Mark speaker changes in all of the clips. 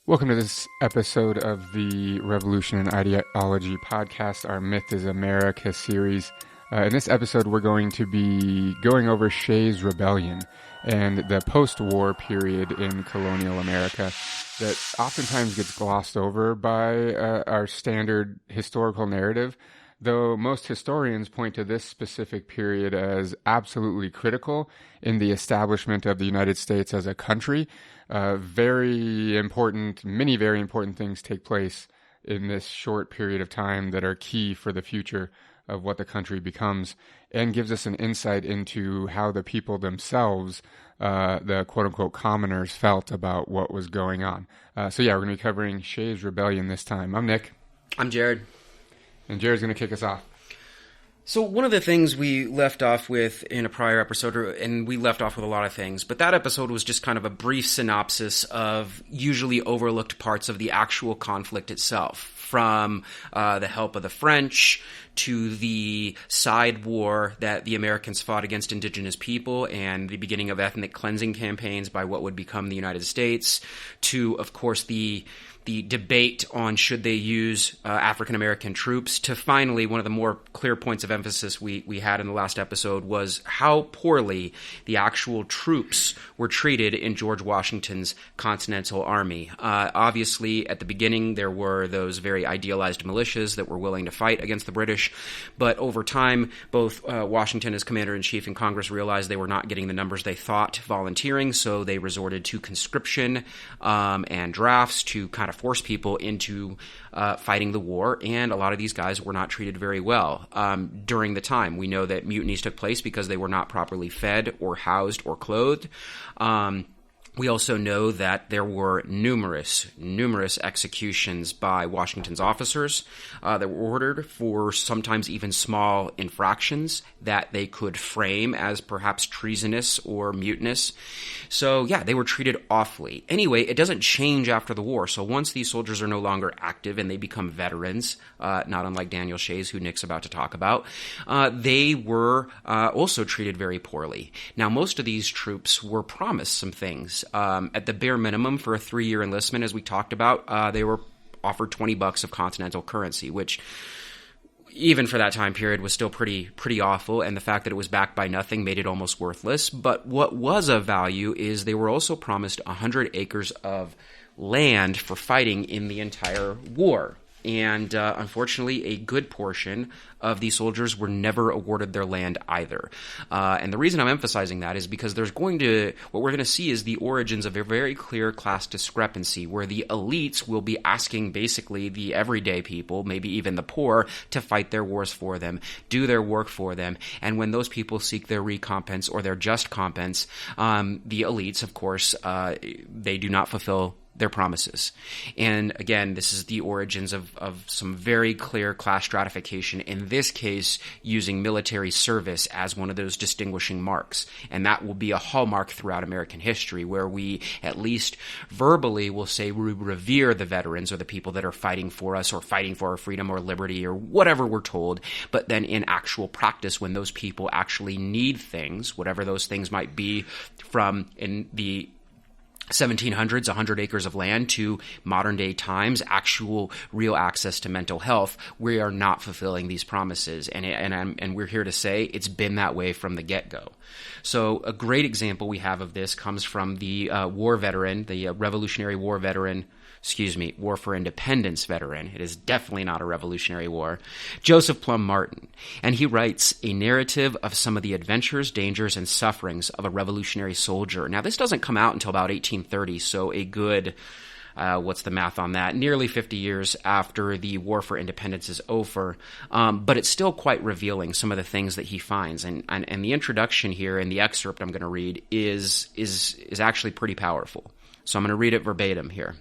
Speaker 1: Welcome to this episode of the Revolution and Ideology podcast, our Myth is America series. In this episode, we're going to be going over Shays Rebellion and the post-war period in colonial America that oftentimes gets glossed over by our standard historical narrative, though most historians point to this specific period as absolutely critical in the establishment of the United States as a country. Many very important things take place in this short period of time that are key for the future of what the country becomes, and gives us an insight into how the people themselves, the quote-unquote commoners, felt about what was going on. We're going to be covering Shays Rebellion this time. I'm Nick.
Speaker 2: I'm Jared.
Speaker 1: And Jared's going to kick us off.
Speaker 2: So one of the things we left off with in a prior episode, and we left off with a lot of things, but that episode was just kind of a brief synopsis of usually overlooked parts of the actual conflict itself, from the help of the French to the side war that the Americans fought against indigenous people and the beginning of ethnic cleansing campaigns by what would become the United States, to, of course, the debate on should they use African-American troops, to finally one of the more clear points of emphasis we had in the last episode was how poorly the actual troops were treated in George Washington's Continental Army. Obviously, at the beginning, there were those very idealized militias that were willing to fight against the British, but over time, both Washington as commander-in-chief and Congress realized they were not getting the numbers they thought volunteering, so they resorted to conscription and drafts to kind of force people into fighting the war, and a lot of these guys were not treated very well during the time. We know that mutinies took place because they were not properly fed or housed or clothed. We also know that there were numerous executions by Washington's officers that were ordered for sometimes even small infractions that they could frame as perhaps treasonous or mutinous. So, they were treated awfully. Anyway, it doesn't change after the war. So once these soldiers are no longer active and they become veterans, not unlike Daniel Shays, who Nick's about to talk about, they were also treated very poorly. Now, most of these troops were promised some things. At the bare minimum for a 3-year enlistment, as we talked about, they were offered $20 of continental currency, which even for that time period was still pretty awful, and the fact that it was backed by nothing made it almost worthless. But what was of value is they were also promised 100 acres of land for fighting in the entire war. And unfortunately, a good portion of these soldiers were never awarded their land either. And the reason I'm emphasizing that is because what we're going to see is the origins of a very clear class discrepancy where the elites will be asking basically the everyday people, maybe even the poor, to fight their wars for them, do their work for them. And when those people seek their recompense or their just compense, the elites, of course, they do not fulfill their promises. And again, this is the origins of some very clear class stratification, in this case using military service as one of those distinguishing marks. And that will be a hallmark throughout American history, where we at least verbally will say we revere the veterans or the people that are fighting for us or fighting for our freedom or liberty or whatever we're told. But then in actual practice, when those people actually need things, whatever those things might be, from in the 1700s, 100 acres of land, to modern day times, actual real access to mental health, we are not fulfilling these promises. And we're here to say it's been that way from the get-go. So a great example we have of this comes from the war veteran, the Revolutionary War veteran, War for Independence veteran. It is definitely not a Revolutionary War, Joseph Plum Martin. And he writes a narrative of some of the adventures, dangers, and sufferings of a revolutionary soldier. Now, this doesn't come out until about 1830, so a good, what's the math on that? Nearly 50 years after the War for Independence is over. But it's still quite revealing, some of the things that he finds. And the introduction here in the excerpt I'm going to read is actually pretty powerful. So I'm going to read it verbatim here.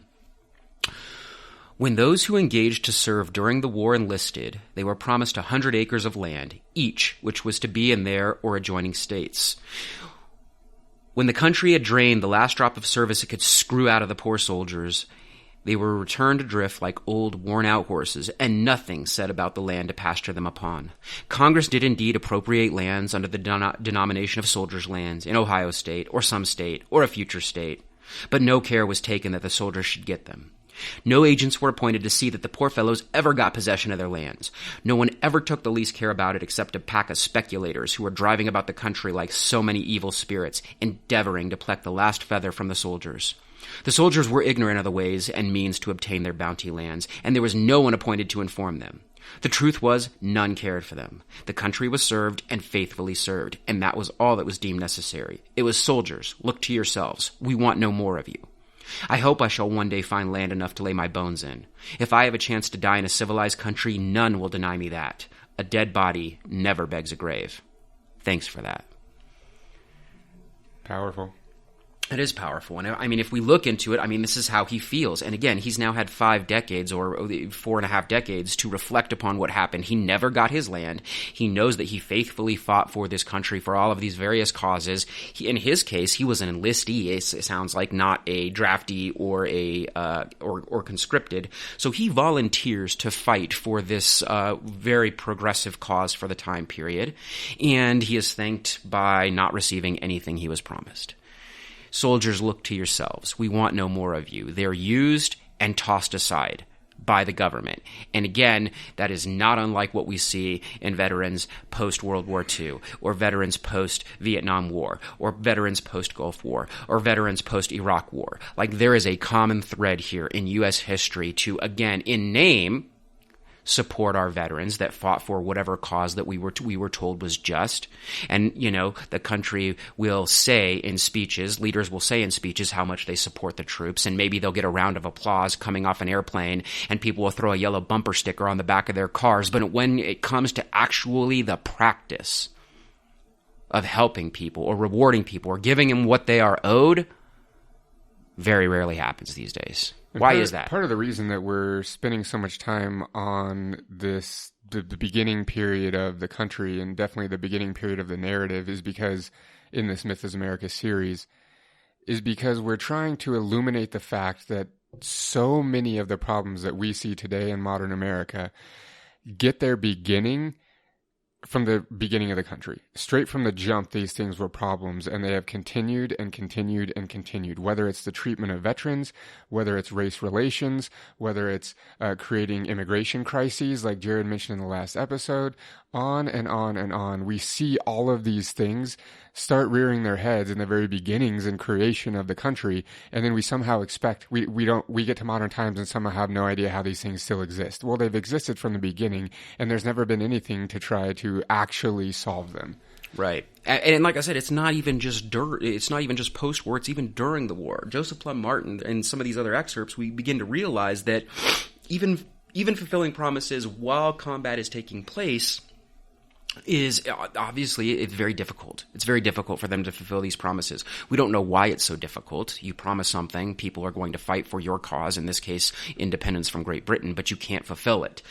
Speaker 2: When those who engaged to serve during the war enlisted, they were promised 100 acres of land, each which was to be in their or adjoining states. When the country had drained the last drop of service it could screw out of the poor soldiers, they were returned adrift like old, worn-out horses, and nothing said about the land to pasture them upon. Congress did indeed appropriate lands under the denomination of soldiers' lands in Ohio State, or some state, or a future state. But no care was taken that the soldiers should get them. No agents were appointed to see that the poor fellows ever got possession of their lands. No one ever took the least care about it except a pack of speculators who were driving about the country like so many evil spirits, endeavoring to pluck the last feather from the soldiers. The soldiers were ignorant of the ways and means to obtain their bounty lands, and there was no one appointed to inform them. The truth was, none cared for them. The country was served and faithfully served, and that was all that was deemed necessary. It was soldiers, look to yourselves. We want no more of you. I hope I shall one day find land enough to lay my bones in. If I have a chance to die in a civilized country, none will deny me that. A dead body never begs a grave. Thanks for that.
Speaker 1: Powerful.
Speaker 2: It is powerful. And I mean, if we look into it, I mean, this is how he feels. And again, he's now had 5 decades or 4.5 decades to reflect upon what happened. He never got his land. He knows that he faithfully fought for this country for all of these various causes. In his case, he was an enlistee. It sounds like, not a draftee or or conscripted. So he volunteers to fight for this very progressive cause for the time period. And he is thanked by not receiving anything he was promised. Soldiers, look to yourselves. We want no more of you. They're used and tossed aside by the government. And again, that is not unlike what we see in veterans post-World War II, or veterans post-Vietnam War, or veterans post-Gulf War, or veterans post-Iraq War. Like, there is a common thread here in U.S. history to, again, in name, support our veterans that fought for whatever cause that we were told was just. And, you know, the country will say in speeches, leaders will say in speeches how much they support the troops, and maybe they'll get a round of applause coming off an airplane, and people will throw a yellow bumper sticker on the back of their cars. But when it comes to actually the practice of helping people or rewarding people or giving them what they are owed, very rarely happens these days. Why is that?
Speaker 1: Part of the reason that we're spending so much time on this, the beginning period of the country, and definitely the beginning period of the narrative, is because in this Myth is America series, is because we're trying to illuminate the fact that so many of the problems that we see today in modern America get their beginning from the beginning of the country. Straight from the jump, these things were problems, and they have continued and continued and continued, whether it's the treatment of veterans, whether it's race relations, whether it's creating immigration crises, like Jared mentioned in the last episode, on and on and on. We see all of these things start rearing their heads in the very beginnings and creation of the country, and then we somehow expect, we get to modern times and somehow have no idea how these things still exist. Well, they've existed from the beginning, and there's never been anything to try to actually solve them.
Speaker 2: Right. And like I said, it's not even just post-war, it's even during the war. Joseph Plum Martin and some of these other excerpts, we begin to realize that even fulfilling promises while combat is taking place is obviously, it's very difficult. It's very difficult for them to fulfill these promises. We don't know why it's so difficult. You promise something, people are going to fight for your cause, in this case, independence from Great Britain, but you can't fulfill it.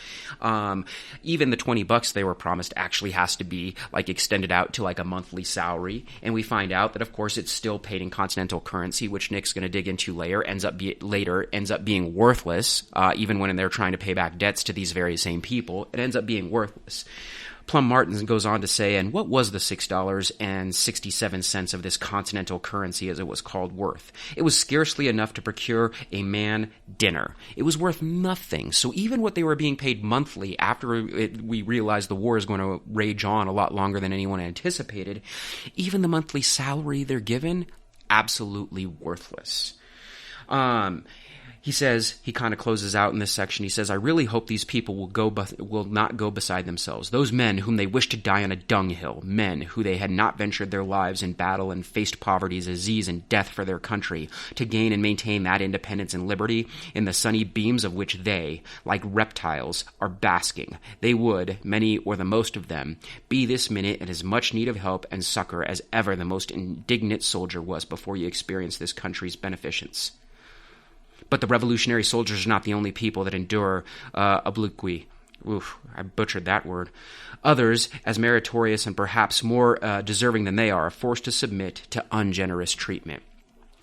Speaker 2: Even the $20 they were promised actually has to be like extended out to like a monthly salary, and we find out that, of course, it's still paid in continental currency, which Nick's going to dig into later, ends up being worthless, even when they're trying to pay back debts to these very same people. It ends up being worthless. Plum Martin goes on to say, and what was the $6.67 of this continental currency, as it was called, worth? It was scarcely enough to procure a man dinner. It was worth nothing. So even what they were being paid monthly, after we realized the war is going to rage on a lot longer than anyone anticipated, even the monthly salary they're given, absolutely worthless. He says, he kind of closes out in this section, he says, I really hope these people will not go beside themselves. Those men whom they wish to die on a dunghill, men who they had not ventured their lives in battle and faced poverty, disease, and death for their country, to gain and maintain that independence and liberty in the sunny beams of which they, like reptiles, are basking. They would, many or the most of them, be this minute in as much need of help and succor as ever the most indignant soldier was before he experienced this country's beneficence. But the revolutionary soldiers are not the only people that endure obloquy. Oof, I butchered that word. Others, as meritorious and perhaps more deserving than they are forced to submit to ungenerous treatment.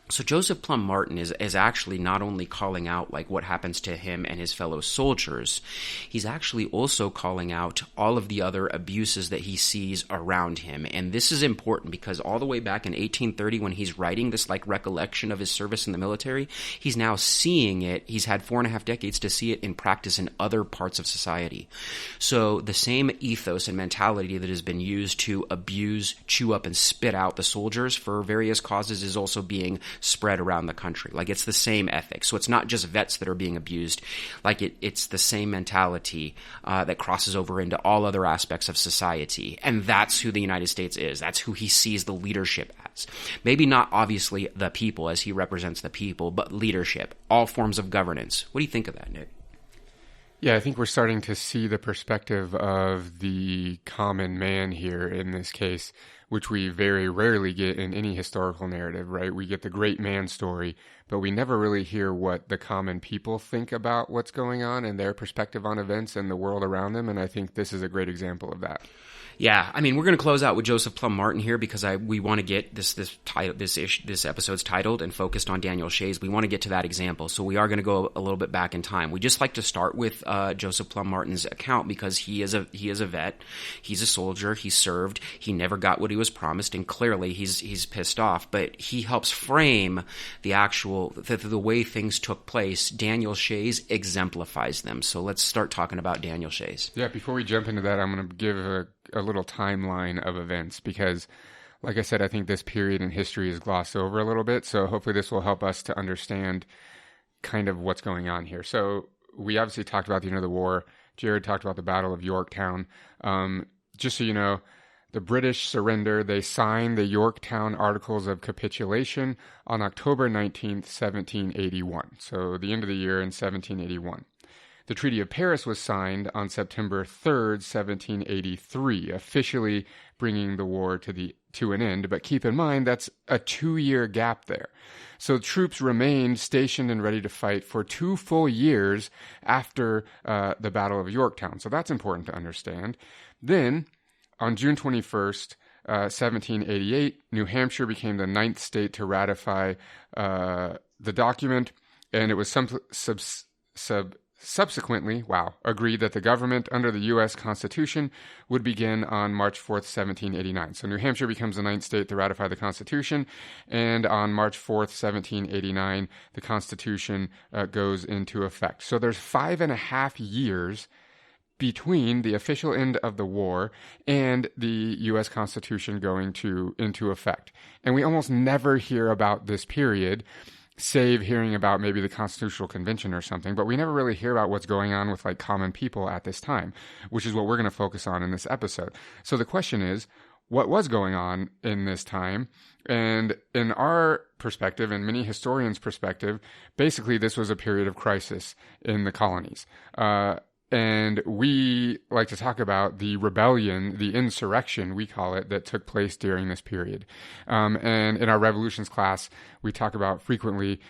Speaker 2: So Joseph Plum Martin is actually not only calling out like what happens to him and his fellow soldiers, he's actually also calling out all of the other abuses that he sees around him. And this is important because all the way back in 1830 when he's writing this like recollection of his service in the military, he's now seeing it. He's had 4.5 decades to see it in practice in other parts of society. So the same ethos and mentality that has been used to abuse, chew up, and spit out the soldiers for various causes is also being spread around the country. Like it's the same ethic. So it's not just vets that are being abused. Like it's the same mentality that crosses over into all other aspects of society. And that's who the United States is. That's who he sees the leadership as. Maybe not obviously the people as he represents the people, but leadership, all forms of governance. What do you think of that, Nick?
Speaker 1: Yeah, I think we're starting to see the perspective of the common man here in this case, which we very rarely get in any historical narrative, right? We get the great man story, but we never really hear what the common people think about what's going on and their perspective on events and the world around them, and I think this is a great example of that.
Speaker 2: Yeah, I mean, we're going to close out with Joseph Plum Martin here because we want to get this episode's titled and focused on Daniel Shays. We want to get to that example, so we are going to go a little bit back in time. We just like to start with Joseph Plum Martin's account because he is a vet, he's a soldier, he served, he never got what he was promised, and clearly he's pissed off. But he helps frame the way things took place. Daniel Shays exemplifies them. So let's start talking about Daniel Shays.
Speaker 1: Yeah, before we jump into that, I'm going to give a little timeline of events because, like I said, I think this period in history is glossed over a little bit. So hopefully this will help us to understand kind of what's going on here. So we obviously talked about the end of the war. Jared talked about the Battle of Yorktown. Just so you know, the British surrender. They signed the Yorktown Articles of Capitulation on October 19th, 1781. So the end of the year in 1781. The Treaty of Paris was signed on September 3rd, 1783, officially bringing the war to an end. But keep in mind, that's a 2-year gap there. So troops remained stationed and ready to fight for 2 full years after the Battle of Yorktown. So that's important to understand. Then, on June 21st, 1788, New Hampshire became the 9th state to ratify the document, and it was subsequently, agreed that the government under the U.S. Constitution would begin on March 4th, 1789. So New Hampshire becomes the 9th state to ratify the Constitution, and on March 4th, 1789, the Constitution goes into effect. So there's 5.5 years between the official end of the war and the U.S. Constitution going into effect. And we almost never hear about this period, save hearing about maybe the Constitutional Convention or something, but we never really hear about what's going on with like common people at this time, which is what we're going to focus on in this episode. So the question is, what was going on in this time? And in our perspective, and many historians' perspective, basically this was a period of crisis in the colonies. And we like to talk about the rebellion, the insurrection, we call it, that took place during this period. And in our revolutions class, we talk about frequently,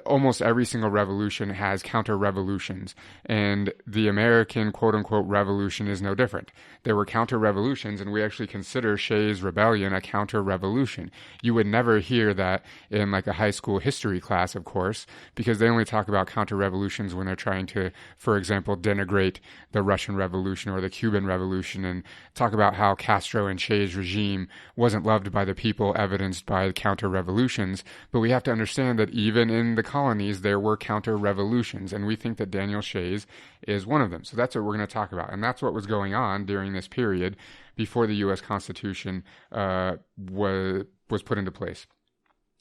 Speaker 1: almost every single revolution has counter-revolutions. And the American quote-unquote revolution is no different. There were counter-revolutions, and we actually consider Shays Rebellion a counter-revolution. You would never hear that in like a high school history class, of course, because they only talk about counter-revolutions when they're trying to, for example, denigrate the Russian Revolution or the Cuban Revolution and talk about how Castro and Che's regime wasn't loved by the people, evidenced by counter-revolutions. But we have to understand that even in the colonies, there were counter-revolutions, and we think that Daniel Shays is one of them. So that's what we're going to talk about, and that's what was going on during this period before the U.S. Constitution was put into place.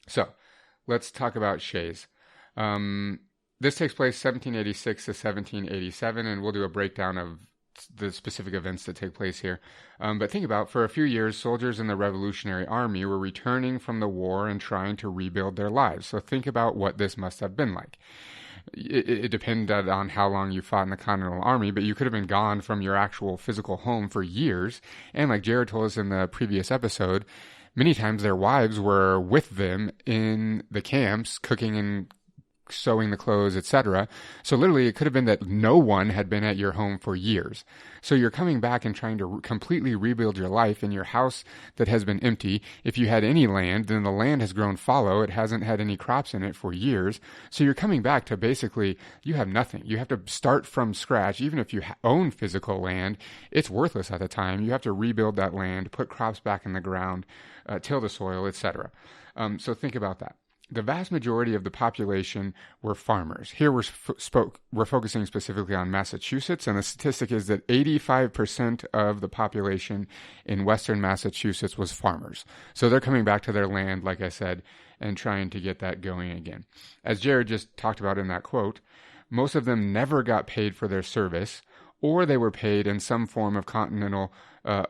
Speaker 1: So let's talk about Shays. This takes place 1786 to 1787, and we'll do a breakdown of the specific events that take place here. But think about, for a few years, soldiers in the Revolutionary Army were returning from the war and trying to rebuild their lives. So think about what this must have been like. It depended on how long you fought in the Continental Army, but you could have been gone from your actual physical home for years. And like Jared told us in the previous episode, many times their wives were with them in the camps, cooking and sewing the clothes, etc. So literally it could have been that no one had been at your home for years. So you're coming back and trying to completely rebuild your life in your house that has been empty. If you had any land, then the land has grown fallow. It hasn't had any crops in it for years. So you're coming back to basically, you have nothing. You have to start from scratch. Even if you own physical land, it's worthless at the time. You have to rebuild that land, put crops back in the ground, till the soil, etc. So think about that. The vast majority of the population were farmers. Here we're focusing specifically on Massachusetts, and the statistic is that 85% of the population in western Massachusetts was farmers. So they're coming back to their land, like I said, and trying to get that going again. As Jared just talked about in that quote, most of them never got paid for their service, or they were paid in some form of continental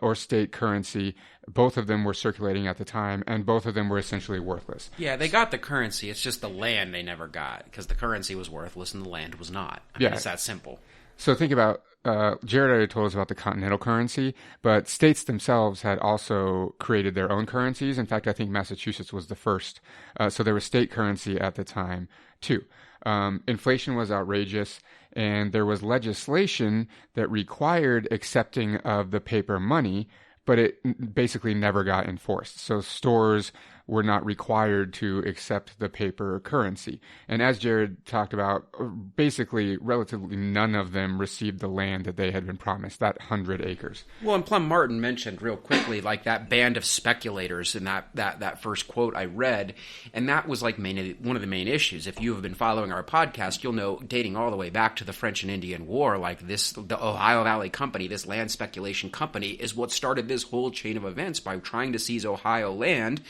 Speaker 1: or state currency. Both of them were circulating at the time, and both of them were essentially worthless.
Speaker 2: Yeah, they got the currency. It's just the land they never got, because the currency was worthless and the land was not. I mean, it's that simple.
Speaker 1: So think about, Jared already told us about the continental currency, but states themselves had also created their own currencies. In fact, I think Massachusetts was the first. So there was state currency at the time, too. Inflation was outrageous, and there was legislation that required accepting of the paper money, but it basically never got enforced. So stores were not required to accept the paper currency. And as Jared talked about, basically relatively none of them received the land that they had been promised, that 100 acres.
Speaker 2: Well, and Plum Martin mentioned real quickly, like that band of speculators in that first quote I read, and that was like one of the main issues. If you have been following our podcast, you'll know, dating all the way back to the French and Indian War, like the Ohio Valley Company, this land speculation company, is what started this whole chain of events by trying to seize Ohio land,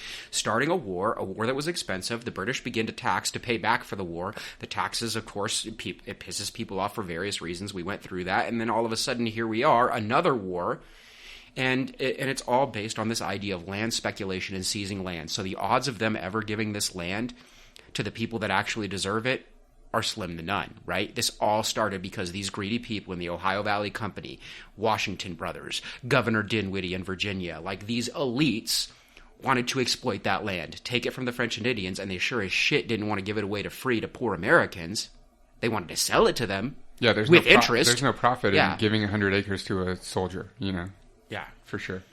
Speaker 2: starting a war that was expensive. The British begin to tax to pay back for the war. The taxes, of course, it pisses people off for various reasons. We went through that, and then all of a sudden, here we are, another war, and it's all based on this idea of land speculation and seizing land. So the odds of them ever giving this land to the people that actually deserve it are slim to none, right? This all started because these greedy people in the Ohio Valley Company, Washington Brothers, Governor Dinwiddie in Virginia, like these elites wanted to exploit that land, take it from the French and Indians, and they sure as shit didn't want to give it away to free to poor Americans. They wanted to sell it to them with interest.
Speaker 1: There's no profit in giving 100 acres to a soldier, you know.
Speaker 2: Yeah.
Speaker 1: For sure.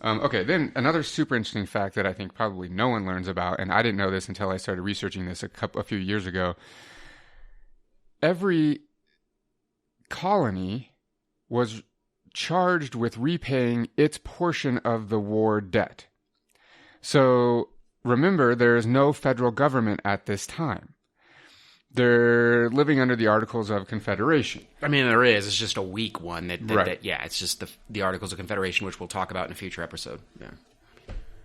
Speaker 1: Okay, then another super interesting fact that I think probably no one learns about, and I didn't know this until I started researching this a few years ago. Every colony was charged with repaying its portion of the war debt. So remember, there is no federal government at this time. They're living under the Articles of Confederation.
Speaker 2: I mean, there is. It's just a weak one. It's just the Articles of Confederation, which we'll talk about in a future episode. Yeah.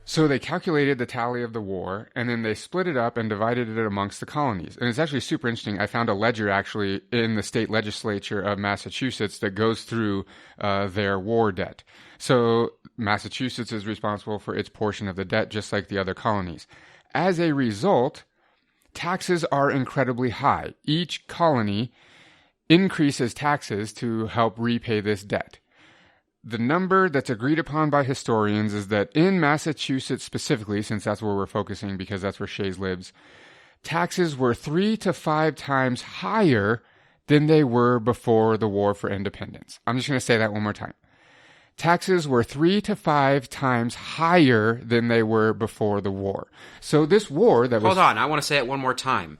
Speaker 1: So they calculated the tally of the war, and then they split it up and divided it amongst the colonies. And it's actually super interesting. I found a ledger actually in the state legislature of Massachusetts that goes through their war debt. So Massachusetts is responsible for its portion of the debt, just like the other colonies. As a result, taxes are incredibly high. Each colony increases taxes to help repay this debt. The number that's agreed upon by historians is that in Massachusetts specifically, since that's where we're focusing because that's where Shays lives, taxes were 3 to 5 times higher than they were before the War for Independence. I'm just going to say that one more time. Taxes were 3 to 5 times higher than they were before the war. So this war that was...
Speaker 2: Hold on, I want to say it one more time.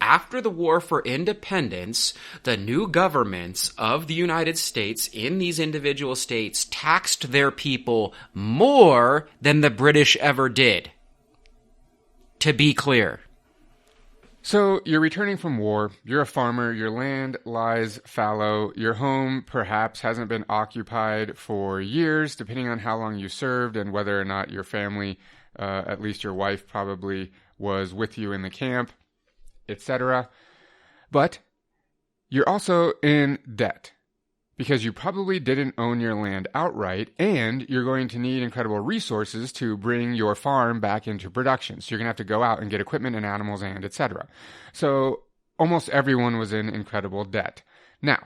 Speaker 2: After the War for Independence, the new governments of the United States in these individual states taxed their people more than the British ever did. To be clear.
Speaker 1: So you're returning from war, you're a farmer, your land lies fallow, your home perhaps hasn't been occupied for years, depending on how long you served and whether or not your family, at least your wife probably, was with you in the camp, etc. But you're also in debt because you probably didn't own your land outright, and you're going to need incredible resources to bring your farm back into production. So you're going to have to go out and get equipment and animals and etc. So almost everyone was in incredible debt. Now,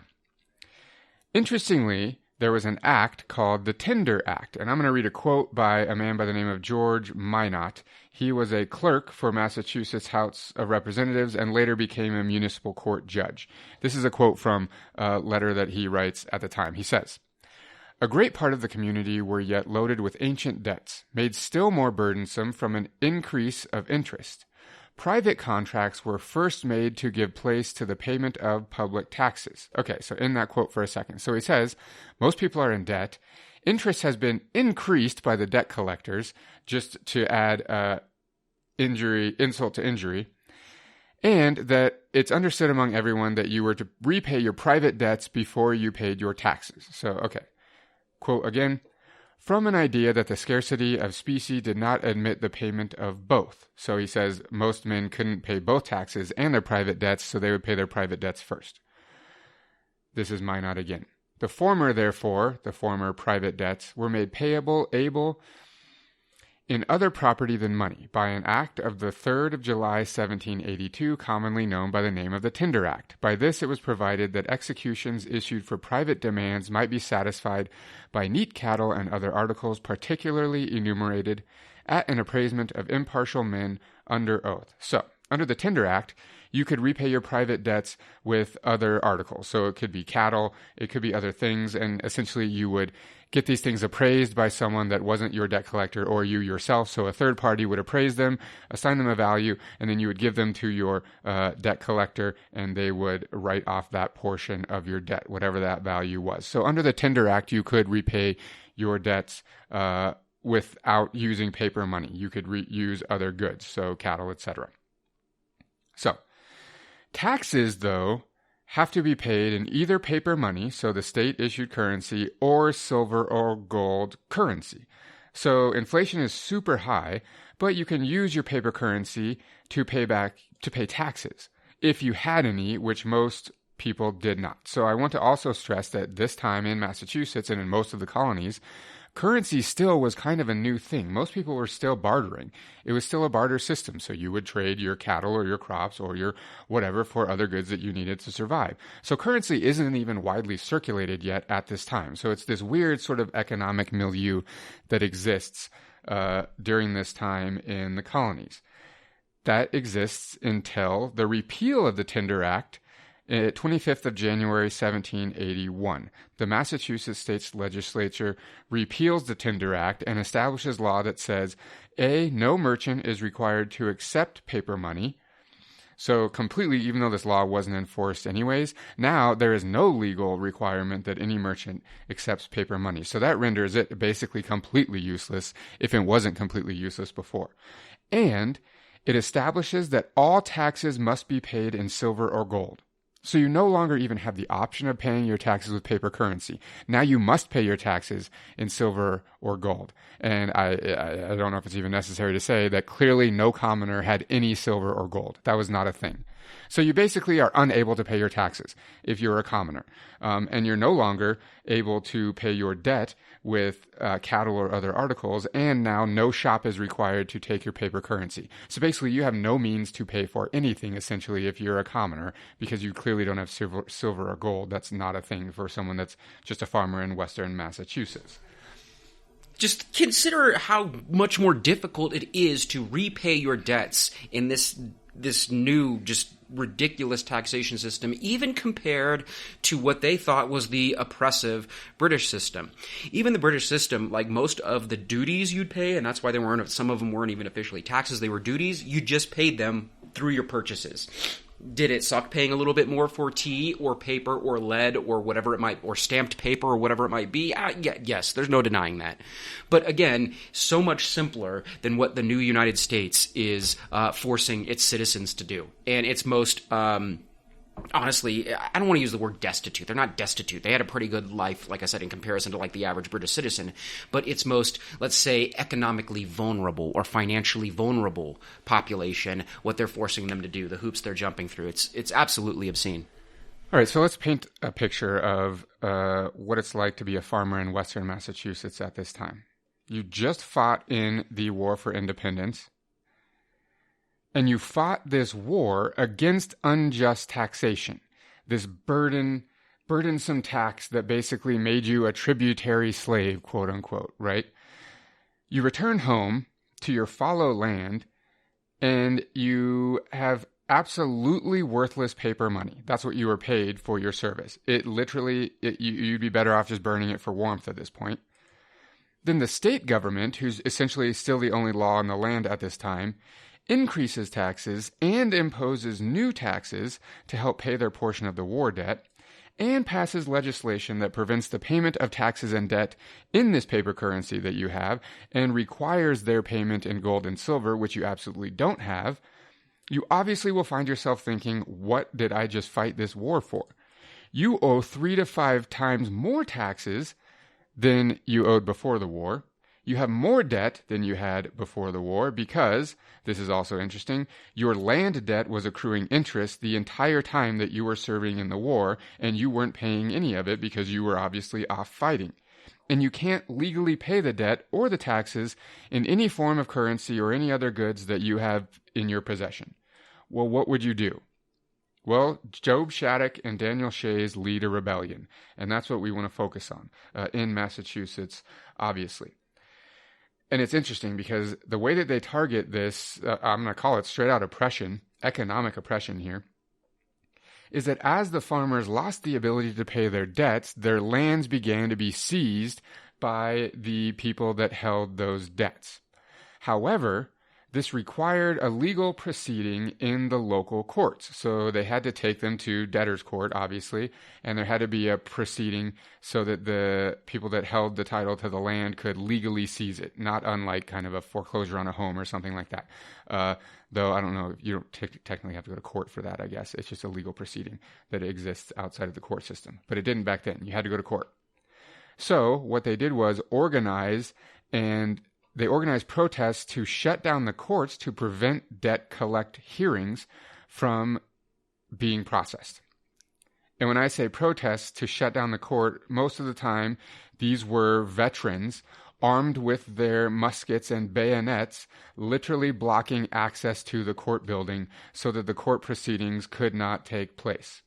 Speaker 1: interestingly, there was an act called the Tinder Act. And I'm going to read a quote by a man by the name of George Minot. He was a clerk for Massachusetts House of Representatives and later became a municipal court judge. This is a quote from a letter that he writes at the time. He says, "A great part of the community were yet loaded with ancient debts, made still more burdensome from an increase of interest. Private contracts were first made to give place to the payment of public taxes." Okay, so in that quote for a second. So he says, most people are in debt. Interest has been increased by the debt collectors, just to add insult to injury. And that it's understood among everyone that you were to repay your private debts before you paid your taxes. So, okay. Quote again, "From an idea that the scarcity of specie did not admit the payment of both." So he says most men couldn't pay both taxes and their private debts, so they would pay their private debts first. This is Minot again. "The former, therefore, the former private debts, were made payable able in other property than money by an act of the 3rd of July, 1782, commonly known by the name of the Tinder Act. By this it was provided that executions issued for private demands might be satisfied by neat cattle and other articles particularly enumerated at an appraisement of impartial men under oath." So, under the Tinder Act, you could repay your private debts with other articles. So it could be cattle, it could be other things, and essentially you would get these things appraised by someone that wasn't your debt collector or you yourself. So a third party would appraise them, assign them a value, and then you would give them to your debt collector, and they would write off that portion of your debt, whatever that value was. So under the Tinder Act, you could repay your debts without using paper money. You could use other goods, so cattle, etc. So, taxes, though, have to be paid in either paper money, so the state-issued currency, or silver or gold currency. So inflation is super high, but you can use your paper currency to pay taxes, if you had any, which most people did not. So I want to also stress that this time in Massachusetts and in most of the colonies, currency still was kind of a new thing. Most people were still bartering. It was still a barter system. So you would trade your cattle or your crops or your whatever for other goods that you needed to survive. So currency isn't even widely circulated yet at this time. So it's this weird sort of economic milieu that exists during this time in the colonies. That exists until the repeal of the Tinder Act, 25th of January, 1781. The Massachusetts State Legislature repeals the Tinder Act and establishes law that says, A, no merchant is required to accept paper money. So completely, even though this law wasn't enforced anyways, now there is no legal requirement that any merchant accepts paper money. So that renders it basically completely useless if it wasn't completely useless before. And it establishes that all taxes must be paid in silver or gold. So you no longer even have the option of paying your taxes with paper currency. Now you must pay your taxes in silver or gold. And I don't know if it's even necessary to say that clearly no commoner had any silver or gold. That was not a thing. So you basically are unable to pay your taxes if you're a commoner. And you're no longer able to pay your debt with cattle or other articles, and now no shop is required to take your paper currency. So basically you have no means to pay for anything, essentially, if you're a commoner, because you clearly don't have silver or gold. That's not a thing for someone that's just a farmer in western Massachusetts.
Speaker 2: Just consider how much more difficult it is to repay your debts in this new, just ridiculous taxation system, even compared to what they thought was the oppressive British system. Even the British system, like most of the duties you'd pay, and that's why some of them weren't even officially taxes, they were duties, you just paid them through your purchases. Did it suck paying a little bit more for tea or paper or lead or whatever it might, or stamped paper or whatever it might be? Yes, there's no denying that. But again, so much simpler than what the new United States is forcing its citizens to do. And it's most, honestly, I don't want to use the word destitute. They're not destitute. They had a pretty good life, like I said, in comparison to like the average British citizen. But it's most, let's say, economically vulnerable or financially vulnerable population, what they're forcing them to do, the hoops they're jumping through. It's absolutely obscene.
Speaker 1: All right, so let's paint a picture of what it's like to be a farmer in western Massachusetts at this time. You just fought in the War for Independence. And you fought this war against unjust taxation, this burdensome burdensome tax that basically made you a tributary slave, quote unquote, right? You return home to your fallow land and you have absolutely worthless paper money. That's what you were paid for your service. You'd be better off just burning it for warmth at this point. Then the state government, who's essentially still the only law on the land at this time, increases taxes and imposes new taxes to help pay their portion of the war debt, and passes legislation that prevents the payment of taxes and debt in this paper currency that you have and requires their payment in gold and silver, which you absolutely don't have. You obviously will find yourself thinking, what did I just fight this war for? You owe 3 to 5 times more taxes than you owed before the war. You have more debt than you had before the war because, this is also interesting, your land debt was accruing interest the entire time that you were serving in the war, and you weren't paying any of it because you were obviously off fighting. And you can't legally pay the debt or the taxes in any form of currency or any other goods that you have in your possession. Well, what would you do? Well, Job Shattuck and Daniel Shays lead a rebellion, and that's what we want to focus on in Massachusetts, obviously. And it's interesting because the way that they target this, I'm going to call it straight out oppression, economic oppression here, is that as the farmers lost the ability to pay their debts, their lands began to be seized by the people that held those debts. However, this required a legal proceeding in the local courts. So they had to take them to debtor's court, obviously, and there had to be a proceeding so that the people that held the title to the land could legally seize it, not unlike kind of a foreclosure on a home or something like that. Though I don't know, you don't technically have to go to court for that, I guess. It's just a legal proceeding that exists outside of the court system. But it didn't back then. You had to go to court. So what they did was they organized protests to shut down the courts to prevent debt collect hearings from being processed. And when I say protests to shut down the court, most of the time these were veterans armed with their muskets and bayonets, literally blocking access to the court building so that the court proceedings could not take place.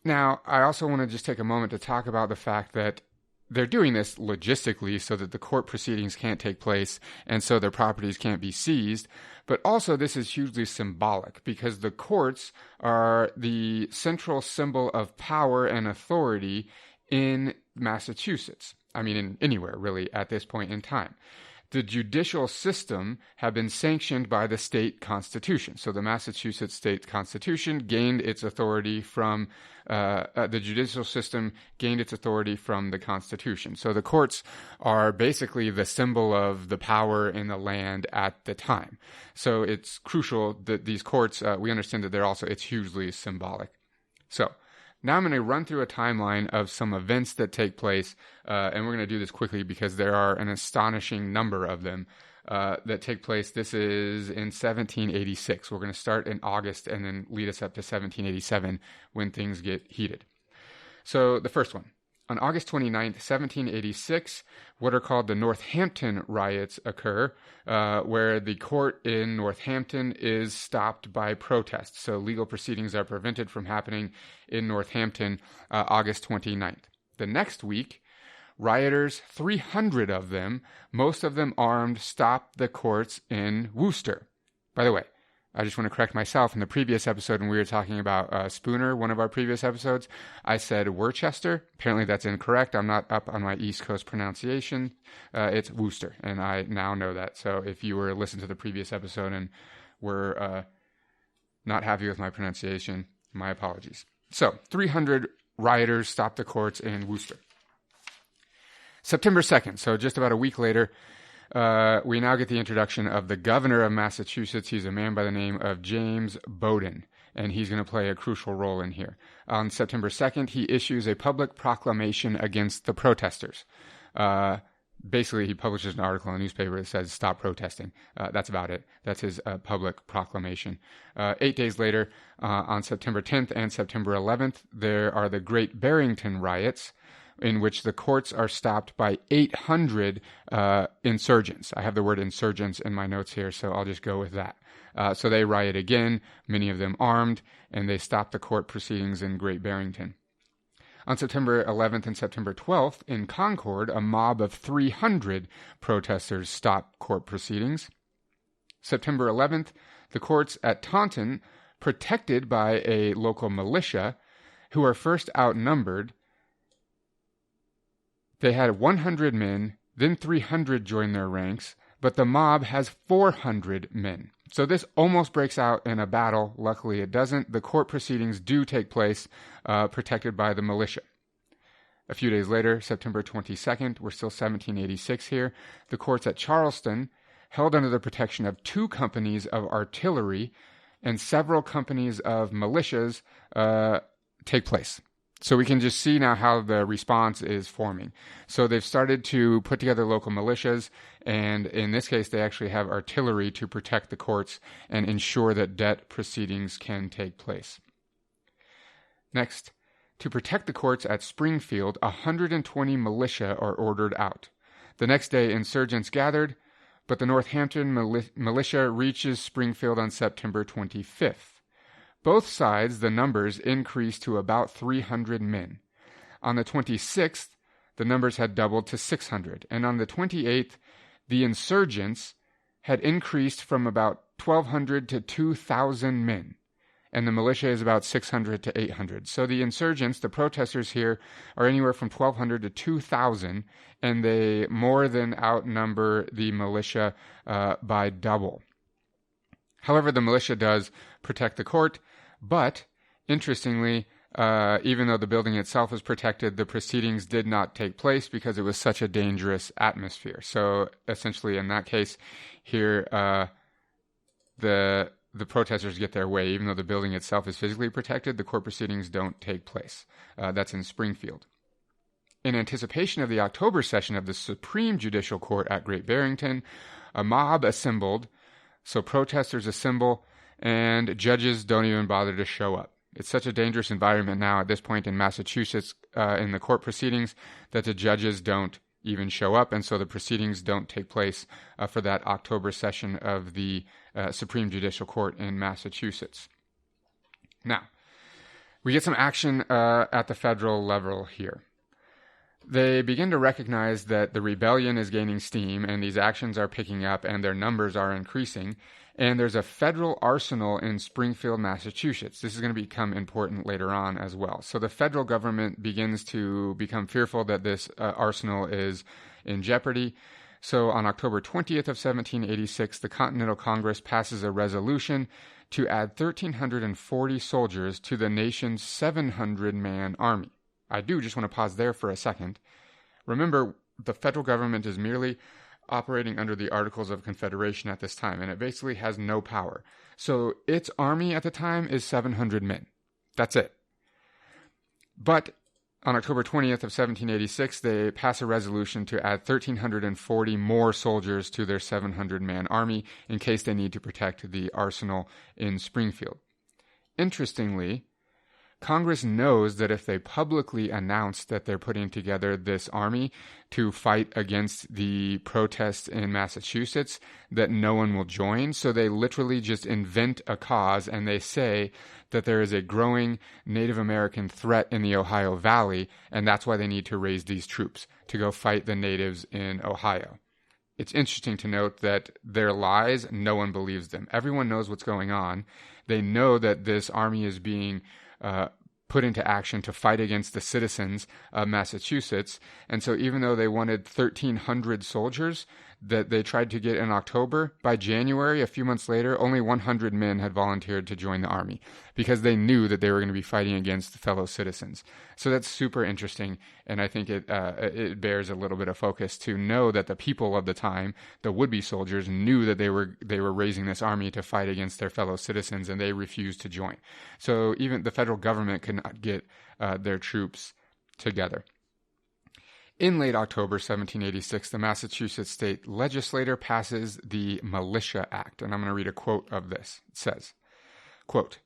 Speaker 1: Now, I also want to just take a moment to talk about the fact that they're doing this logistically so that the court proceedings can't take place and so their properties can't be seized. But also this is hugely symbolic because the courts are the central symbol of power and authority in Massachusetts. I mean, in anywhere really at this point in time. The judicial system had been sanctioned by the state constitution. So the Massachusetts state constitution gained its authority from the judicial system gained its authority from the Constitution. So the courts are basically the symbol of the power in the land at the time. So it's crucial that these courts, we understand that it's hugely symbolic. So now I'm going to run through a timeline of some events that take place, and we're going to do this quickly because there are an astonishing number of them that take place. This is in 1786. We're going to start in August and then lead us up to 1787 when things get heated. So the first one. On August 29th, 1786, what are called the Northampton riots occur, where the court in Northampton is stopped by protest. So legal proceedings are prevented from happening in Northampton, August 29th. The next week, rioters, 300 of them, most of them armed, stopped the courts in Worcester. By the way, I just want to correct myself. In the previous episode when we were talking about Spooner, one of our previous episodes, I said Worcester. Apparently that's incorrect. I'm not up on my East Coast pronunciation. It's Worcester, and I now know that. So if you were listening to the previous episode and were not happy with my pronunciation, my apologies. So 300 rioters stopped the courts in Worcester. September 2nd, so just about a week later, we now get the introduction of the governor of Massachusetts. He's a man by the name of James Bowdoin, and he's going to play a crucial role in here. On September 2nd, he issues a public proclamation against the protesters. Basically, he publishes an article in the newspaper that says, "Stop protesting." That's about it. That's his public proclamation. 8 days later, on September 10th and September 11th, there are the Great Barrington Riots, in which the courts are stopped by 800 insurgents. I have the word insurgents in my notes here, so I'll just go with that. So they riot again, many of them armed, and they stop the court proceedings in Great Barrington. On September 11th and September 12th, in Concord, a mob of 300 protesters stopped court proceedings. September 11th, the courts at Taunton, protected by a local militia, who are first outnumbered. They had 100 men, then 300 joined their ranks, but the mob has 400 men. So this almost breaks out in a battle. Luckily, it doesn't. The court proceedings do take place, protected by the militia. A few days later, September 22nd, we're still 1786 here, the courts at Charleston, held under the protection of 2 companies of artillery and several companies of militias, take place. So we can just see now how the response is forming. So they've started to put together local militias, and in this case, they actually have artillery to protect the courts and ensure that debt proceedings can take place. Next, to protect the courts at Springfield, 120 militia are ordered out. The next day, insurgents gathered, but the Northampton militia reaches Springfield on September 25th. Both sides, the numbers increased to about 300 men. On the 26th, the numbers had doubled to 600. And on the 28th, the insurgents had increased from about 1,200 to 2,000 men. And the militia is about 600 to 800. So the insurgents, the protesters here, are anywhere from 1,200 to 2,000, and they more than outnumber the militia by double. However, the militia does protect the court, but interestingly, even though the building itself is protected, the proceedings did not take place because it was such a dangerous atmosphere. So essentially, in that case, here the protesters get their way. Even though the building itself is physically protected, the court proceedings don't take place. That's in Springfield. In anticipation of the October session of the Supreme Judicial Court at Great Barrington, a mob assembled. So protesters assemble, and judges don't even bother to show up. It's such a dangerous environment now at this point in Massachusetts in the court proceedings that the judges don't even show up, and so the proceedings don't take place for that October session of the Supreme Judicial Court in Massachusetts. Now, we get some action at the federal level here. They begin to recognize that the rebellion is gaining steam and these actions are picking up and their numbers are increasing. And there's a federal arsenal in Springfield, Massachusetts. This is going to become important later on as well. So the federal government begins to become fearful that this arsenal is in jeopardy. So on October 20th of 1786, the Continental Congress passes a resolution to add 1,340 soldiers to the nation's 700-man army. I do just want to pause there for a second. Remember, the federal government is merely operating under the Articles of Confederation at this time, and it basically has no power. So its army at the time is 700 men. That's it. But on October 20th of 1786, they pass a resolution to add 1,340 more soldiers to their 700-man army in case they need to protect the arsenal in Springfield. Interestingly, Congress knows that if they publicly announce that they're putting together this army to fight against the protests in Massachusetts, that no one will join. So they literally just invent a cause and they say that there is a growing Native American threat in the Ohio Valley, and that's why they need to raise these troops to go fight the natives in Ohio. It's interesting to note that their lies, no one believes them. Everyone knows what's going on. They know that this army is being put into action to fight against the citizens of Massachusetts. And so even though they wanted 1,300 soldiers that they tried to get in October, by January, a few months later, only 100 men had volunteered to join the army because they knew that they were going to be fighting against fellow citizens. So that's super interesting, and I think it bears a little bit of focus to know that the people of the time, the would-be soldiers, knew that they were raising this army to fight against their fellow citizens, and they refused to join. So even the federal government could not get their troops together. In late October 1786, the Massachusetts state legislature passes the Militia Act, and I'm going to read a quote of this. It says, quote,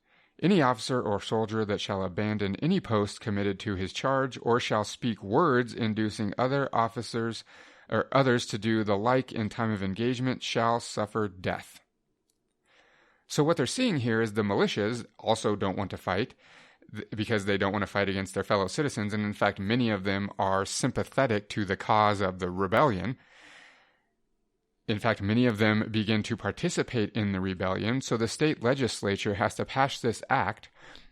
Speaker 1: Any officer or soldier that shall abandon any post committed to his charge, or shall speak words inducing other officers or others to do the like in time of engagement, shall suffer death. So what they're seeing here is the militias also don't want to fight because they don't want to fight against their fellow citizens. And in fact, many of them are sympathetic to the cause of the rebellion. In fact, many of them begin to participate in the rebellion. So the state legislature has to pass this act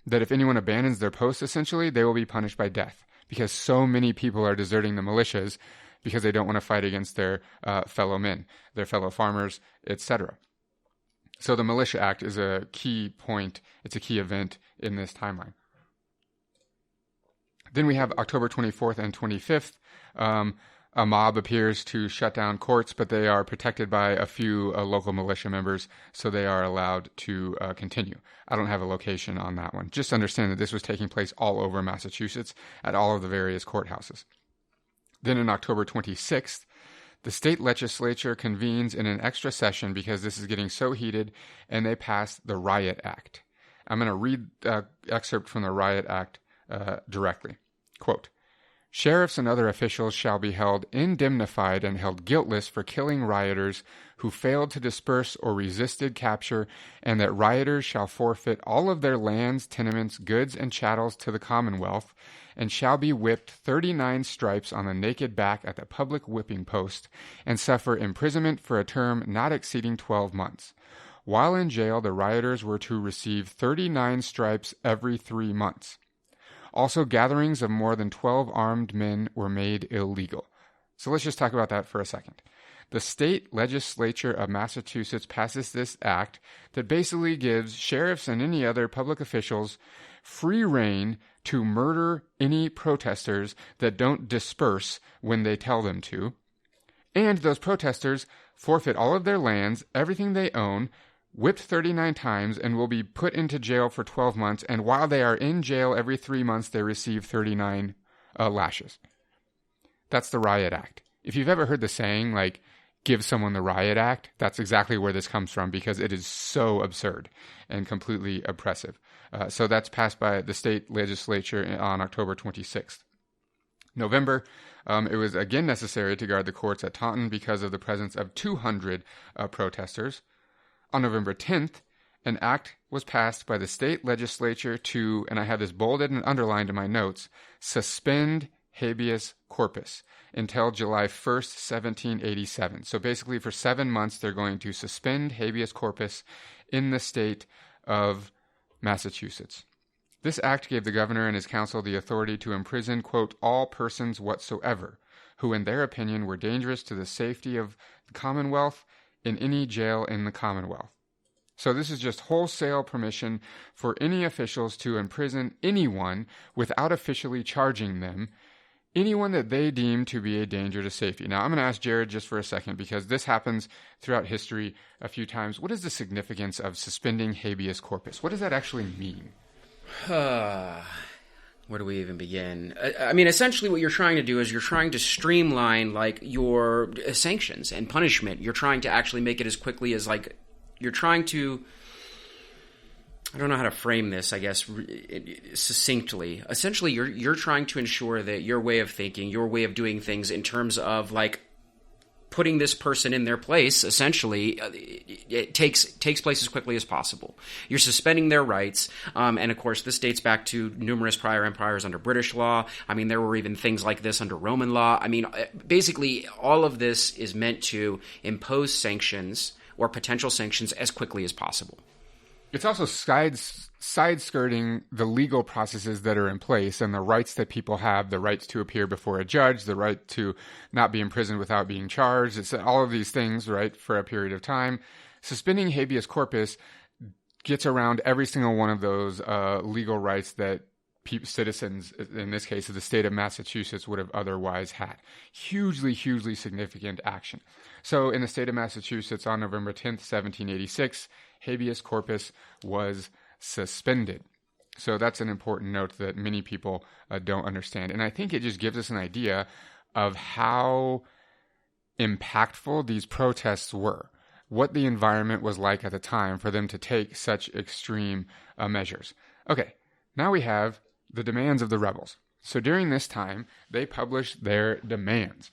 Speaker 1: that if anyone abandons their post, essentially, they will be punished by death because so many people are deserting the militias because they don't want to fight against their fellow men, their fellow farmers, etc. So the Militia Act is a key point. It's a key event in this timeline. Then we have October 24th and 25th. A mob appears to shut down courts, but they are protected by a few local militia members, so they are allowed to continue. I don't have a location on that one. Just understand that this was taking place all over Massachusetts at all of the various courthouses. Then on October 26th, the state legislature convenes in an extra session because this is getting so heated, and they pass the Riot Act. I'm going to read an excerpt from the Riot Act directly. Quote, "Sheriffs and other officials shall be held indemnified and held guiltless for killing rioters who failed to disperse or resisted capture, and that rioters shall forfeit all of their lands, tenements, goods, and chattels to the Commonwealth, and shall be whipped 39 stripes on the naked back at the public whipping post, and suffer imprisonment for a term not exceeding 12 months. While in jail, the rioters were to receive 39 stripes every 3 months. Also, gatherings of more than 12 armed men were made illegal." So let's just talk about that for a second. The state legislature of Massachusetts passes this act that basically gives sheriffs and any other public officials free rein to murder any protesters that don't disperse when they tell them to. And those protesters forfeit all of their lands, everything they own, whipped 39 times, and will be put into jail for 12 months. And while they are in jail every 3 months, they receive 39 lashes. That's the Riot Act. If you've ever heard the saying, like, give someone the Riot Act, that's exactly where this comes from because it is so absurd and completely oppressive. So that's passed by the state legislature on October 26th. November, it was again necessary to guard the courts at Taunton because of the presence of 200 protesters. On November 10th, an act was passed by the state legislature to, and I have this bolded and underlined in my notes, suspend habeas corpus until July 1st, 1787. So basically for 7 months, they're going to suspend habeas corpus in the state of Massachusetts. This act gave the governor and his council the authority to imprison, quote, all persons whatsoever, who in their opinion were dangerous to the safety of the Commonwealth in any jail in the Commonwealth. So this is just wholesale permission for any officials to imprison anyone without officially charging them, anyone that they deem to be a danger to safety. Now, I'm going to ask Jared just for a second because this happens throughout history a few times. What is the significance of suspending habeas corpus? What does that actually mean?
Speaker 2: Where do we even begin? I mean, essentially what you're trying to do is you're trying to streamline, like, your sanctions and punishment. You're trying to actually make it as quickly as, like, you're trying to, I don't know how to frame this, I guess, succinctly. Essentially, you're trying to ensure that your way of thinking, your way of doing things in terms of, like, putting this person in their place, essentially, it takes place as quickly as possible. You're suspending their rights, and of course, this dates back to numerous prior empires under British law. I mean, there were even things like this under Roman law. I mean, basically, all of this is meant to impose sanctions or potential sanctions as quickly as possible.
Speaker 1: It's also side-skirting the legal processes that are in place and the rights that people have, the rights to appear before a judge, the right to not be imprisoned without being charged. It's all of these things, right, for a period of time. Suspending habeas corpus gets around every single one of those legal rights that citizens, in this case of the state of Massachusetts, would have otherwise had. Hugely, hugely significant action. So in the state of Massachusetts on November 10th, 1786, habeas corpus was suspended. So that's an important note that many people don't understand. And I think it just gives us an idea of how impactful these protests were. what the environment was like at the time for them to take such extreme measures. Okay, now we have the demands of the rebels. So during this time, they published their demands.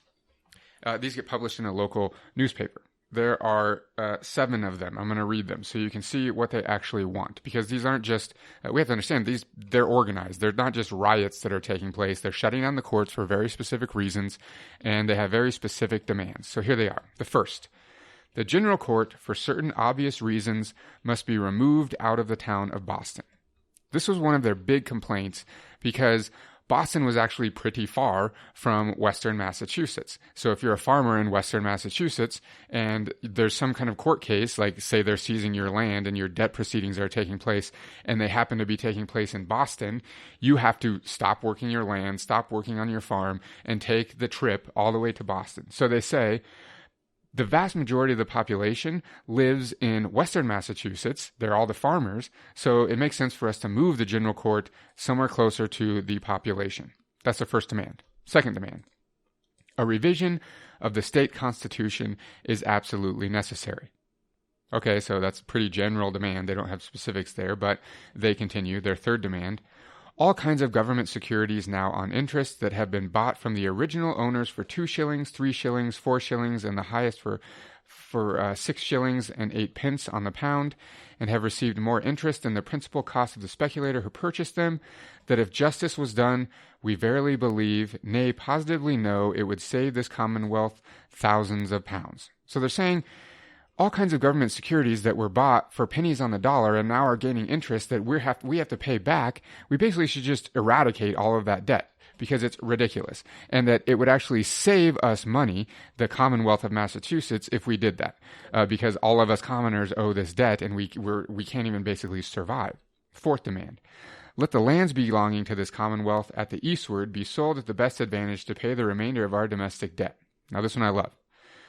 Speaker 1: These get published in a local newspaper. There are 7 of them. I'm going to read them so you can see what they actually want. Because these aren't just, we have to understand, they're organized. They're not just riots that are taking place. They're shutting down the courts for very specific reasons, and they have very specific demands. So here they are. The first, the General Court, for certain obvious reasons, must be removed out of the town of Boston. This was one of their big complaints because Boston was actually pretty far from Western Massachusetts. So if you're a farmer in Western Massachusetts and there's some kind of court case, like say they're seizing your land and your debt proceedings are taking place and they happen to be taking place in Boston, you have to stop working your land, stop working on your farm, and take the trip all the way to Boston. So they say the vast majority of the population lives in Western Massachusetts. They're all the farmers. So it makes sense for us to move the General Court somewhere closer to the population. That's the first demand. Second demand, a revision of the state constitution is absolutely necessary. Okay, so that's a pretty general demand. They don't have specifics there, but they continue. Their third demand, all kinds of government securities now on interest that have been bought from the original owners for 2 shillings, 3 shillings, 4 shillings, and the highest for 6 shillings and 8 pence on the pound, and have received more interest than the principal cost of the speculator who purchased them, that if justice was done, we verily believe, nay, positively know, it would save this commonwealth thousands of pounds. So they're saying all kinds of government securities that were bought for pennies on the dollar and now are gaining interest that we have to pay back. We basically should just eradicate all of that debt because it's ridiculous, and that it would actually save us money, the Commonwealth of Massachusetts, if we did that, because all of us commoners owe this debt and we can't even basically survive. Fourth demand, let the lands belonging to this Commonwealth at the eastward be sold at the best advantage to pay the remainder of our domestic debt. Now this one I love.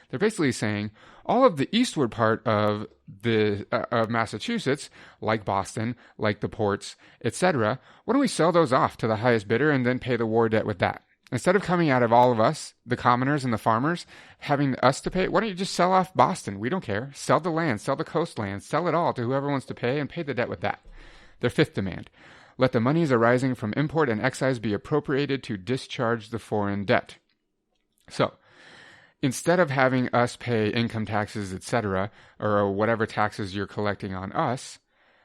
Speaker 1: They're basically saying all of the eastward part of Massachusetts, like Boston, like the ports, etc., why don't we sell those off to the highest bidder and then pay the war debt with that? Instead of coming out of all of us, the commoners and the farmers, having us to pay, why don't you just sell off Boston? We don't care. Sell the land, sell the coastland, sell it all to whoever wants to pay and pay the debt with that. Their fifth demand, let the monies arising from import and excise be appropriated to discharge the foreign debt. So, instead of having us pay income taxes, etc., or whatever taxes you're collecting on us,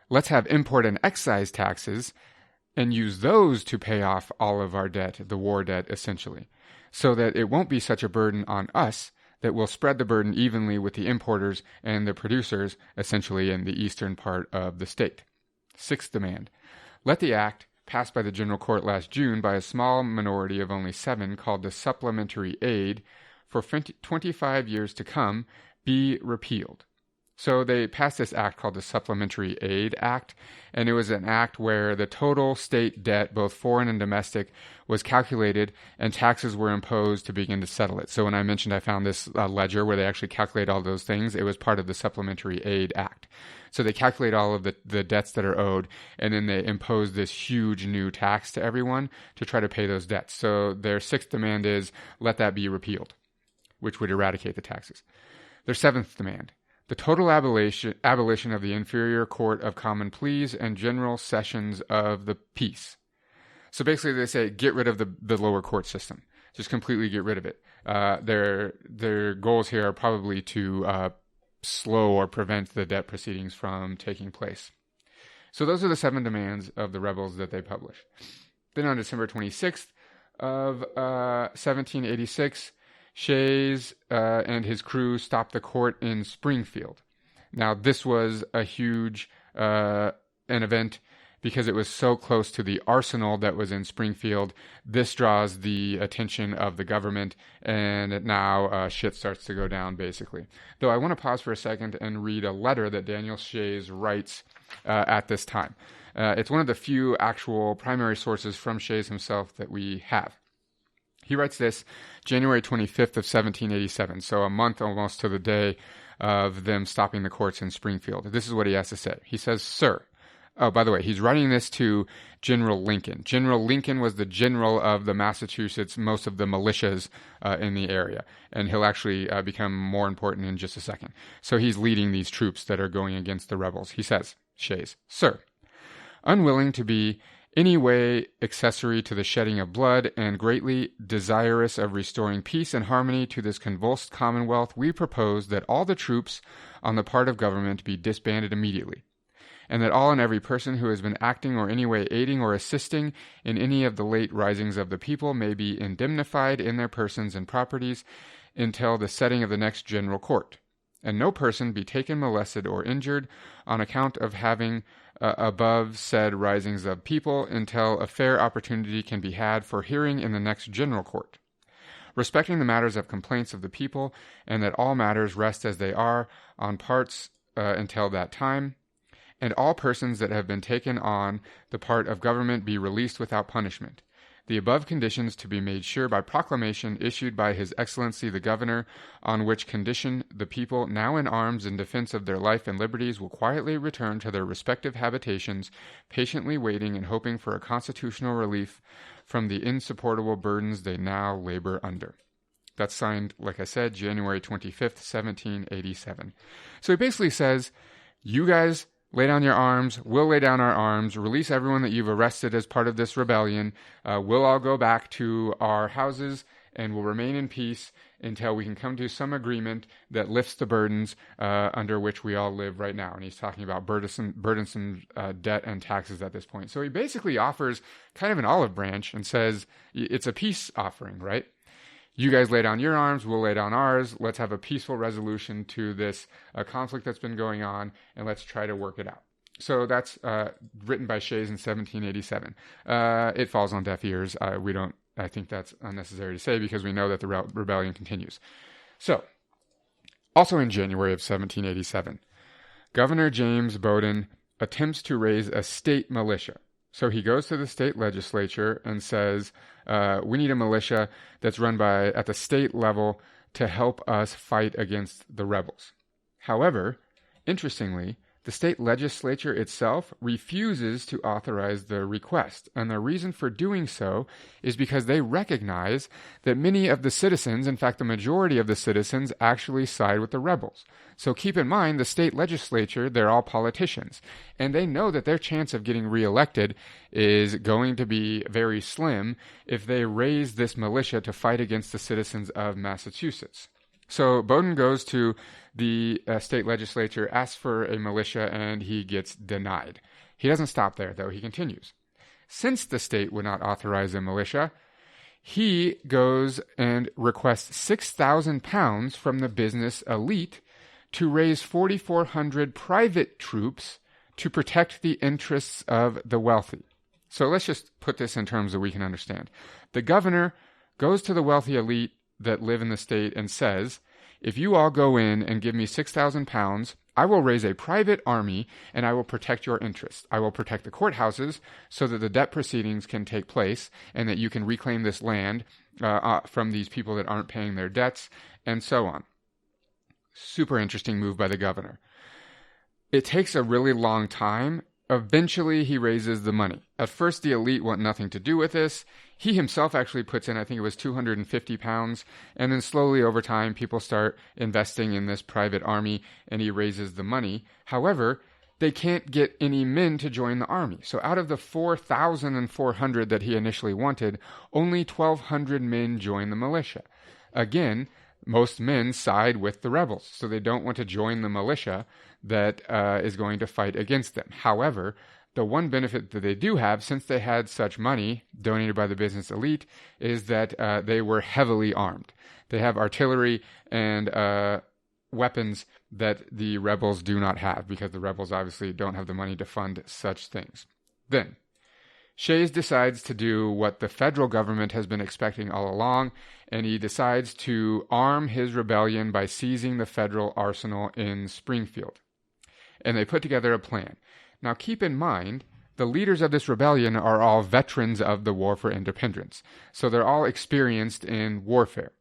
Speaker 1: let's have import and excise taxes and use those to pay off all of our debt, the war debt essentially, so that it won't be such a burden on us, that we'll spread the burden evenly with the importers and the producers essentially in the eastern part of the state. Sixth demand, let the act passed by the General Court last June by a small minority of only 7 called the supplementary aid for 25 years to come be repealed. So they passed this act called the Supplementary Aid Act, and it was an act where the total state debt, both foreign and domestic, was calculated and taxes were imposed to begin to settle it. So when I mentioned I found this ledger where they actually calculate all those things, it was part of the Supplementary Aid Act. So they calculate all of the debts that are owed, and then they impose this huge new tax to everyone to try to pay those debts. So their sixth demand is, let that be repealed, which would eradicate the taxes. Their seventh demand, the total abolition of the inferior court of common pleas and general sessions of the peace. So basically they say, get rid of the lower court system. Just completely get rid of it. Their goals here are probably to slow or prevent the debt proceedings from taking place. So those are the 7 demands of the rebels that they published. Then on December 26th of 1786, Shays and his crew stopped the court in Springfield. Now, this was a huge an event because it was so close to the arsenal that was in Springfield. This draws the attention of the government, and now shit starts to go down, basically. Though I want to pause for a second and read a letter that Daniel Shays writes at this time. It's one of the few actual primary sources from Shays himself that we have. He writes this January 25th of 1787, so a month almost to the day of them stopping the courts in Springfield. This is what he has to say. He says, Sir, Oh, by the way, he's writing this to General Lincoln. General Lincoln was the general of the Massachusetts, most of the militias in the area. And he'll actually become more important in just a second. So he's leading these troops that are going against the rebels. He says, Shays, Sir, unwilling to be any way accessory to the shedding of blood and greatly desirous of restoring peace and harmony to this convulsed commonwealth, we propose that all the troops on the part of government be disbanded immediately, and that all and every person who has been acting or any way aiding or assisting in any of the late risings of the people may be indemnified in their persons and properties until the setting of the next general court, and no person be taken molested or injured on account of having above said risings of people until a fair opportunity can be had for hearing in the next general court, respecting the matters of complaints of the people, and that all matters rest as they are on parts until that time, and all persons that have been taken on the part of government be released without punishment. The above conditions to be made sure by proclamation issued by His Excellency the Governor, on which condition the people now in arms in defense of their life and liberties will quietly return to their respective habitations, patiently waiting and hoping for a constitutional relief from the insupportable burdens they now labor under. That's signed, like I said, January 25th, 1787. So he basically says, you guys lay down your arms, we'll lay down our arms, release everyone that you've arrested as part of this rebellion. We'll all go back to our houses and we'll remain in peace until we can come to some agreement that lifts the burdens under which we all live right now. And he's talking about burdensome debt and taxes at this point. So he basically offers kind of an olive branch and says it's a peace offering, right? You guys lay down your arms, we'll lay down ours. Let's have a peaceful resolution to this conflict that's been going on, and let's try to work it out. So that's written by Shays in 1787. It falls on deaf ears. I think that's unnecessary to say because we know that the rebellion continues. So, also in January of 1787, Governor James Bowdoin attempts to raise a state militia. So he goes to the state legislature and says, we need a militia that's run at the state level to help us fight against the rebels. However, interestingly, the state legislature itself refuses to authorize the request, and the reason for doing so is because they recognize that many of the citizens, in fact the majority of the citizens, actually side with the rebels. So keep in mind, the state legislature, they're all politicians, and they know that their chance of getting reelected is going to be very slim if they raise this militia to fight against the citizens of Massachusetts. So Bowdoin goes to the state legislature, asks for a militia, and he gets denied. He doesn't stop there, though. He continues. Since the state would not authorize a militia, he goes and requests £6,000 from the business elite to raise 4,400 private troops to protect the interests of the wealthy. So let's just put this in terms that we can understand. The governor goes to the wealthy elite that live in the state and says, if you all go in and give me £6,000, I will raise a private army and I will protect your interests. I will protect the courthouses so that the debt proceedings can take place and that you can reclaim this land from these people that aren't paying their debts, and so on. Super interesting move by the governor. It takes a really long time. Eventually, he raises the money. At first, the elite want nothing to do with this. He himself actually puts in, I think it was £250, and then slowly over time, people start investing in this private army, and he raises the money. However, they can't get any men to join the army. So out of the 4,400 that he initially wanted, only 1,200 men join the militia. Again, most men side with the rebels, so they don't want to join the militia that is going to fight against them. However, the one benefit that they do have, since they had such money donated by the business elite, is that they were heavily armed. They have artillery and weapons that the rebels do not have, because the rebels obviously don't have the money to fund such things. Then, Shays decides to do what the federal government has been expecting all along, and he decides to arm his rebellion by seizing the federal arsenal in Springfield. And they put together a plan. Now keep in mind, the leaders of this rebellion are all veterans of the War for Independence, so they're all experienced in warfare.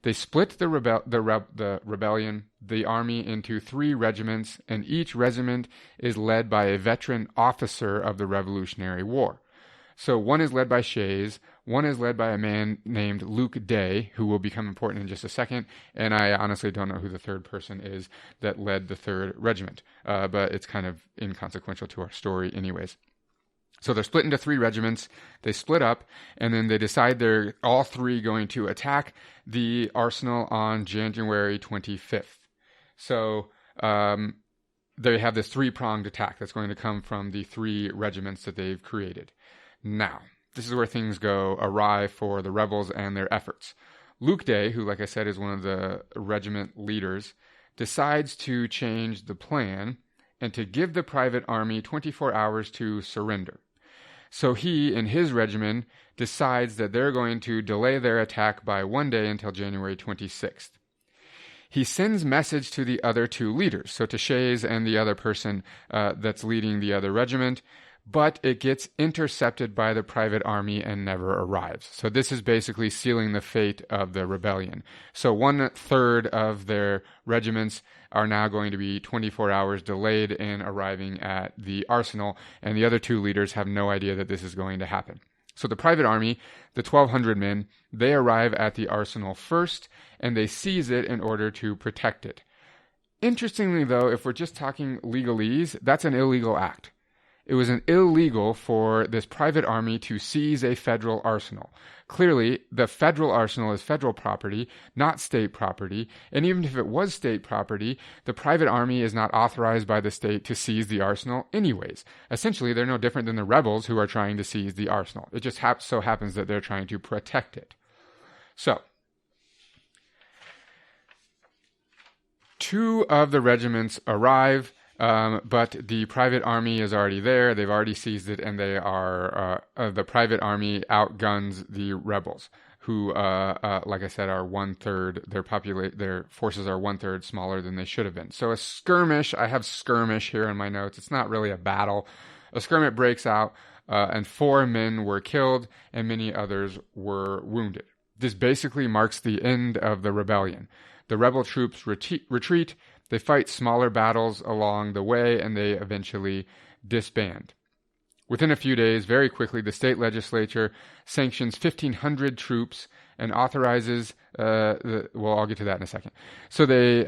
Speaker 1: They split the rebellion, the army, into 3 regiments, and each regiment is led by a veteran officer of the Revolutionary War. So one is led by Shays, one is led by a man named Luke Day, who will become important in just a second, and I honestly don't know who the third person is that led the 3rd regiment, but it's kind of inconsequential to our story anyways. So they're split into 3 regiments, they split up, and then they decide they're all 3 going to attack the arsenal on January 25th. So they have this 3-pronged attack that's going to come from the 3 regiments that they've created. Now, this is where things go awry for the rebels and their efforts. Luke Day, who, like I said, is one of the regiment leaders, decides to change the plan and to give the private army 24 hours to surrender. So he and his regiment decides that they're going to delay their attack by 1 day until January 26th. He sends message to the other 2 leaders, so to Shays and the other person that's leading the other regiment, but it gets intercepted by the private army and never arrives. So this is basically sealing the fate of the rebellion. So 1/3 of their regiments are now going to be 24 hours delayed in arriving at the arsenal, and the other 2 leaders have no idea that this is going to happen. So the private army, the 1,200 men, they arrive at the arsenal first, and they seize it in order to protect it. Interestingly, though, if we're just talking legalese, that's an illegal act. It was illegal for this private army to seize a federal arsenal. Clearly, the federal arsenal is federal property, not state property, and even if it was state property, the private army is not authorized by the state to seize the arsenal anyways. Essentially, they're no different than the rebels who are trying to seize the arsenal. It just so happens that they're trying to protect it. So, 2 of the regiments arrive, but the private army is already there. They've already seized it, and they are the private army outguns the rebels, who, like I said, are 1/3. Their forces are 1/3 smaller than they should have been. So a skirmish. I have skirmish here in my notes. It's not really a battle. A skirmish breaks out, and 4 men were killed, and many others were wounded. This basically marks the end of the rebellion. The rebel troops retreat. They fight smaller battles along the way, and they eventually disband. Within a few days, very quickly, the state legislature sanctions 1,500 troops and authorizes, I'll get to that in a second. So they,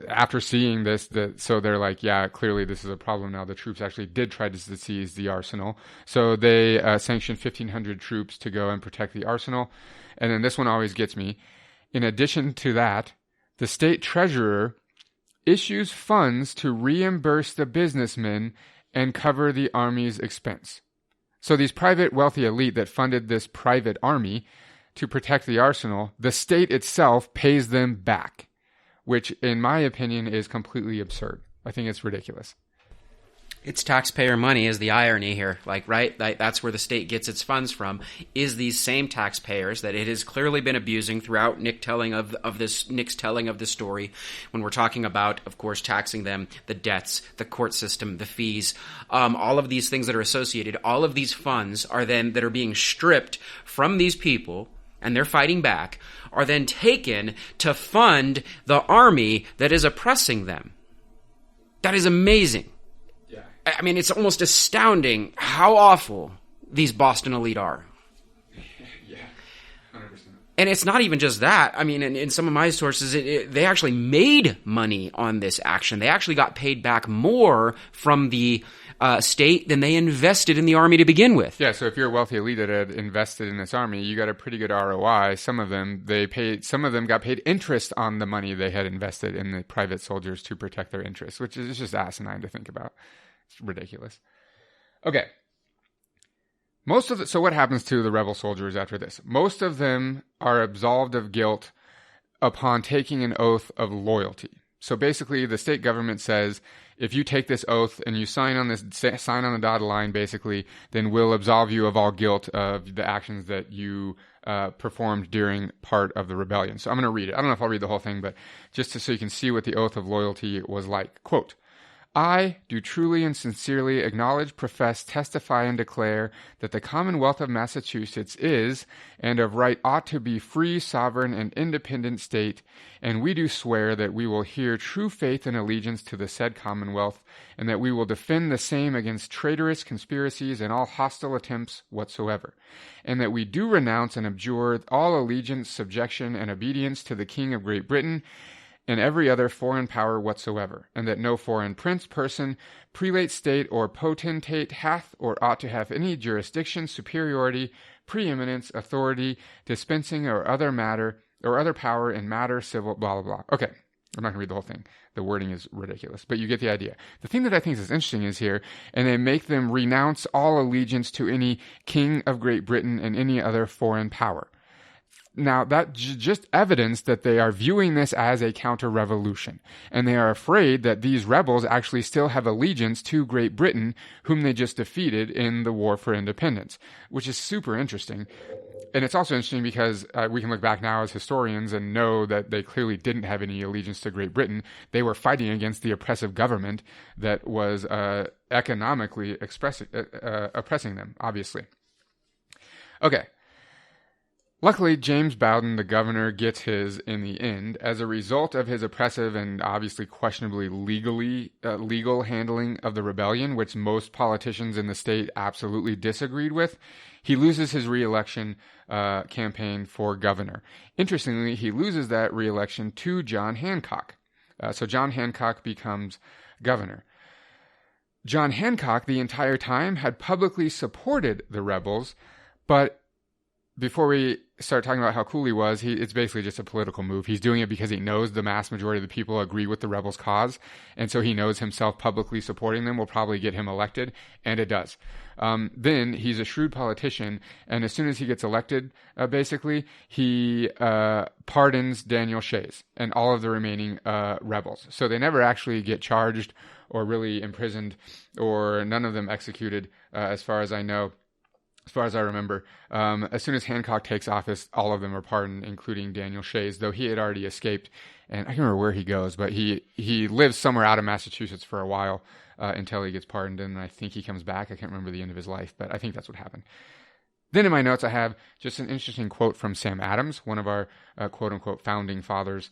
Speaker 1: after seeing this, so they're like, yeah, clearly this is a problem now. The troops actually did try to seize the arsenal. So they sanctioned 1,500 troops to go and protect the arsenal. And then this one always gets me. In addition to that, the state treasurer issues funds to reimburse the businessmen and cover the army's expense. So these private wealthy elite that funded this private army to protect the arsenal, the state itself pays them back, which in my opinion is completely absurd. I think it's ridiculous.
Speaker 2: It's taxpayer money is the irony here, right? That's where the state gets its funds from, is these same taxpayers that it has clearly been abusing throughout Nick's telling of the story, when we're talking about, of course, taxing them, the debts, the court system, the fees, all of these things that are associated, all of these funds that are being stripped from these people, and they're fighting back, are then taken to fund the army that is oppressing them. That is amazing. I mean, it's almost astounding how awful these Boston elite are.
Speaker 1: Yeah, 100%.
Speaker 2: And it's not even just that. I mean, in some of my sources, they actually made money on this action. They actually got paid back more from the state than they invested in the army to begin with.
Speaker 1: Yeah, so if you're a wealthy elite that had invested in this army, you got a pretty good ROI. Some of them got paid interest on the money they had invested in the private soldiers to protect their interests, which is just asinine to think about. It's ridiculous. Okay. So what happens to the rebel soldiers after this? Most of them are absolved of guilt upon taking an oath of loyalty. So basically, the state government says, if you take this oath and you sign on the dotted line, basically, then we'll absolve you of all guilt of the actions that you performed during part of the rebellion. So I'm going to read it. I don't know if I'll read the whole thing, but just so you can see what the oath of loyalty was like. Quote, I do truly and sincerely acknowledge, profess, testify, and declare that the Commonwealth of Massachusetts is, and of right ought to be, free, sovereign, and independent state, and we do swear that we will hear true faith and allegiance to the said Commonwealth, and that we will defend the same against traitorous conspiracies and all hostile attempts whatsoever, and that we do renounce and abjure all allegiance, subjection, and obedience to the King of Great Britain, and every other foreign power whatsoever, and that no foreign prince, person, prelate, state, or potentate hath or ought to have any jurisdiction, superiority, preeminence, authority, dispensing, or other matter, or other power in matter, civil, blah, blah, blah. Okay, I'm not going to read the whole thing. The wording is ridiculous, but you get the idea. The thing that I think is interesting is here, and they make them renounce all allegiance to any king of Great Britain and any other foreign power. Now, that just evidence that they are viewing this as a counter-revolution, and they are afraid that these rebels actually still have allegiance to Great Britain, whom they just defeated in the War for Independence, which is super interesting. And it's also interesting because we can look back now as historians and know that they clearly didn't have any allegiance to Great Britain. They were fighting against the oppressive government that was economically oppressing them, obviously. Okay. Luckily, James Bowdoin, the governor, gets his in the end. As a result of his oppressive and obviously questionably legal handling of the rebellion, which most politicians in the state absolutely disagreed with, he loses his re-election campaign for governor. Interestingly, he loses that re-election to John Hancock. So John Hancock becomes governor. John Hancock, the entire time, had publicly supported the rebels, but before we start talking about how cool he was, it's basically just a political move. He's doing it because he knows the mass majority of the people agree with the rebels' cause, and so he knows himself publicly supporting them will probably get him elected, and it does. Then he's a shrewd politician, and as soon as he gets elected, basically, he pardons Daniel Shays and all of the remaining rebels. So they never actually get charged or really imprisoned, or none of them executed, as far as I know. As far as I remember, as soon as Hancock takes office, all of them are pardoned, including Daniel Shays, though he had already escaped. And I can't remember where he goes, but he lives somewhere out of Massachusetts for a while until he gets pardoned, and I think he comes back. I can't remember the end of his life, but I think that's what happened. Then in my notes, I have just an interesting quote from Sam Adams, one of our quote-unquote founding fathers.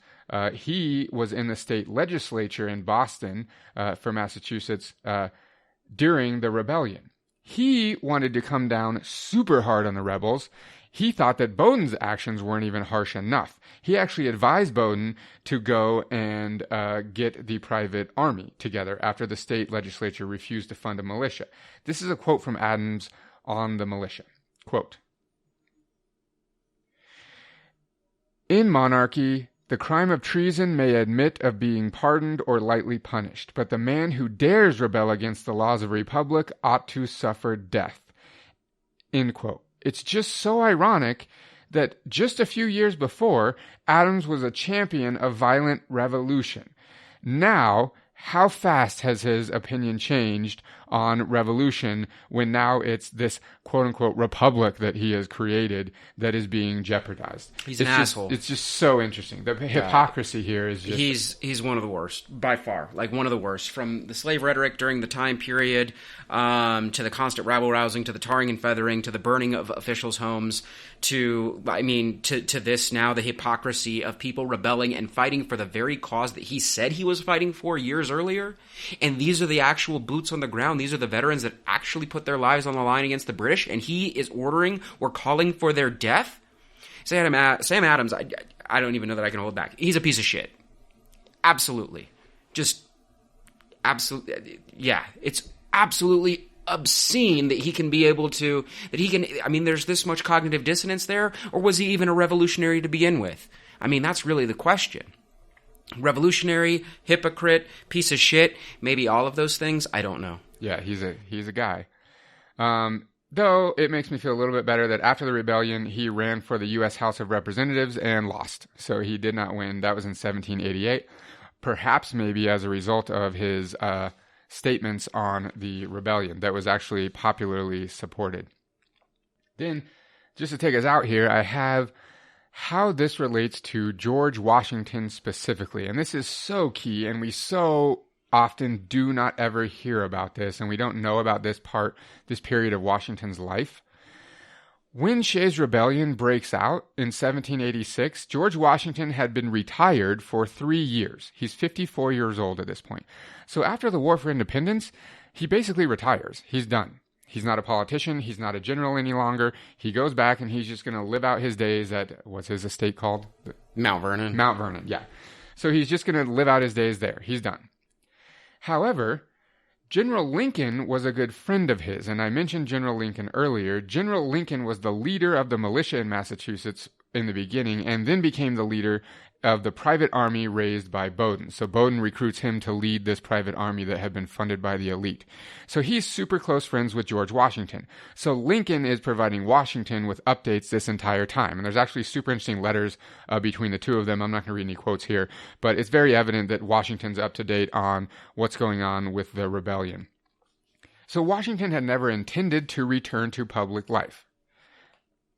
Speaker 1: He was in the state legislature in Boston for Massachusetts during the rebellion. He wanted to come down super hard on the rebels. He thought that Bowdoin's actions weren't even harsh enough. He actually advised Bowdoin to go and get the private army together after the state legislature refused to fund a militia. This is a quote from Adams on the militia. Quote, "In monarchy, the crime of treason may admit of being pardoned or lightly punished, but the man who dares rebel against the laws of a republic ought to suffer death." End quote. It's just so ironic that just a few years before, Adams was a champion of violent revolution. Now, how fast has his opinion changed on revolution when now it's this quote-unquote republic that he has created that is being jeopardized?
Speaker 2: He's an asshole.
Speaker 1: It's just so interesting. The hypocrisy here is just...
Speaker 2: He's one of the worst, by far. Like, one of the worst. From the slave rhetoric during the time period, to the constant rabble-rousing, to the tarring and feathering, to the burning of officials' homes, to this now, the hypocrisy of people rebelling and fighting for the very cause that he said he was fighting for years earlier. And these are the actual boots on the ground. These are the veterans that actually put their lives on the line against the British, and he is ordering or calling for their death? Sam Adams, I don't even know that I can hold back. He's a piece of shit. Absolutely. Just absolutely. Yeah, it's absolutely obscene that he can be able to, there's this much cognitive dissonance there, or was he even a revolutionary to begin with? I mean, that's really the question. Revolutionary, hypocrite, piece of shit, maybe all of those things, I don't know.
Speaker 1: Yeah, he's a guy. Though it makes me feel a little bit better that after the rebellion, he ran for the U.S. House of Representatives and lost. So he did not win. That was in 1788. Perhaps maybe as a result of his statements on the rebellion that was actually popularly supported. Then, just to take us out here, I have how this relates to George Washington specifically. And this is so key, and we so often do not ever hear about this, and we don't know about this period of Washington's life. When Shays Rebellion breaks out in 1786, George Washington had been retired for 3 years. He's 54 years old at this point. So after the War for Independence, he basically retires. He's done. He's not a politician. He's not a general any longer. He goes back and he's just going to live out his days at, what's his estate called?
Speaker 2: Mount Vernon.
Speaker 1: Mount Vernon, yeah. So he's just going to live out his days there. He's done. However, General Lincoln was a good friend of his, and I mentioned General Lincoln earlier. General Lincoln was the leader of the militia in Massachusetts in the beginning, and then became the leader of the private army raised by Bowdoin. So Bowdoin recruits him to lead this private army that had been funded by the elite. So he's super close friends with George Washington. So Lincoln is providing Washington with updates this entire time. And there's actually super interesting letters between the two of them. I'm not going to read any quotes here, but it's very evident that Washington's up to date on what's going on with the rebellion. So Washington had never intended to return to public life.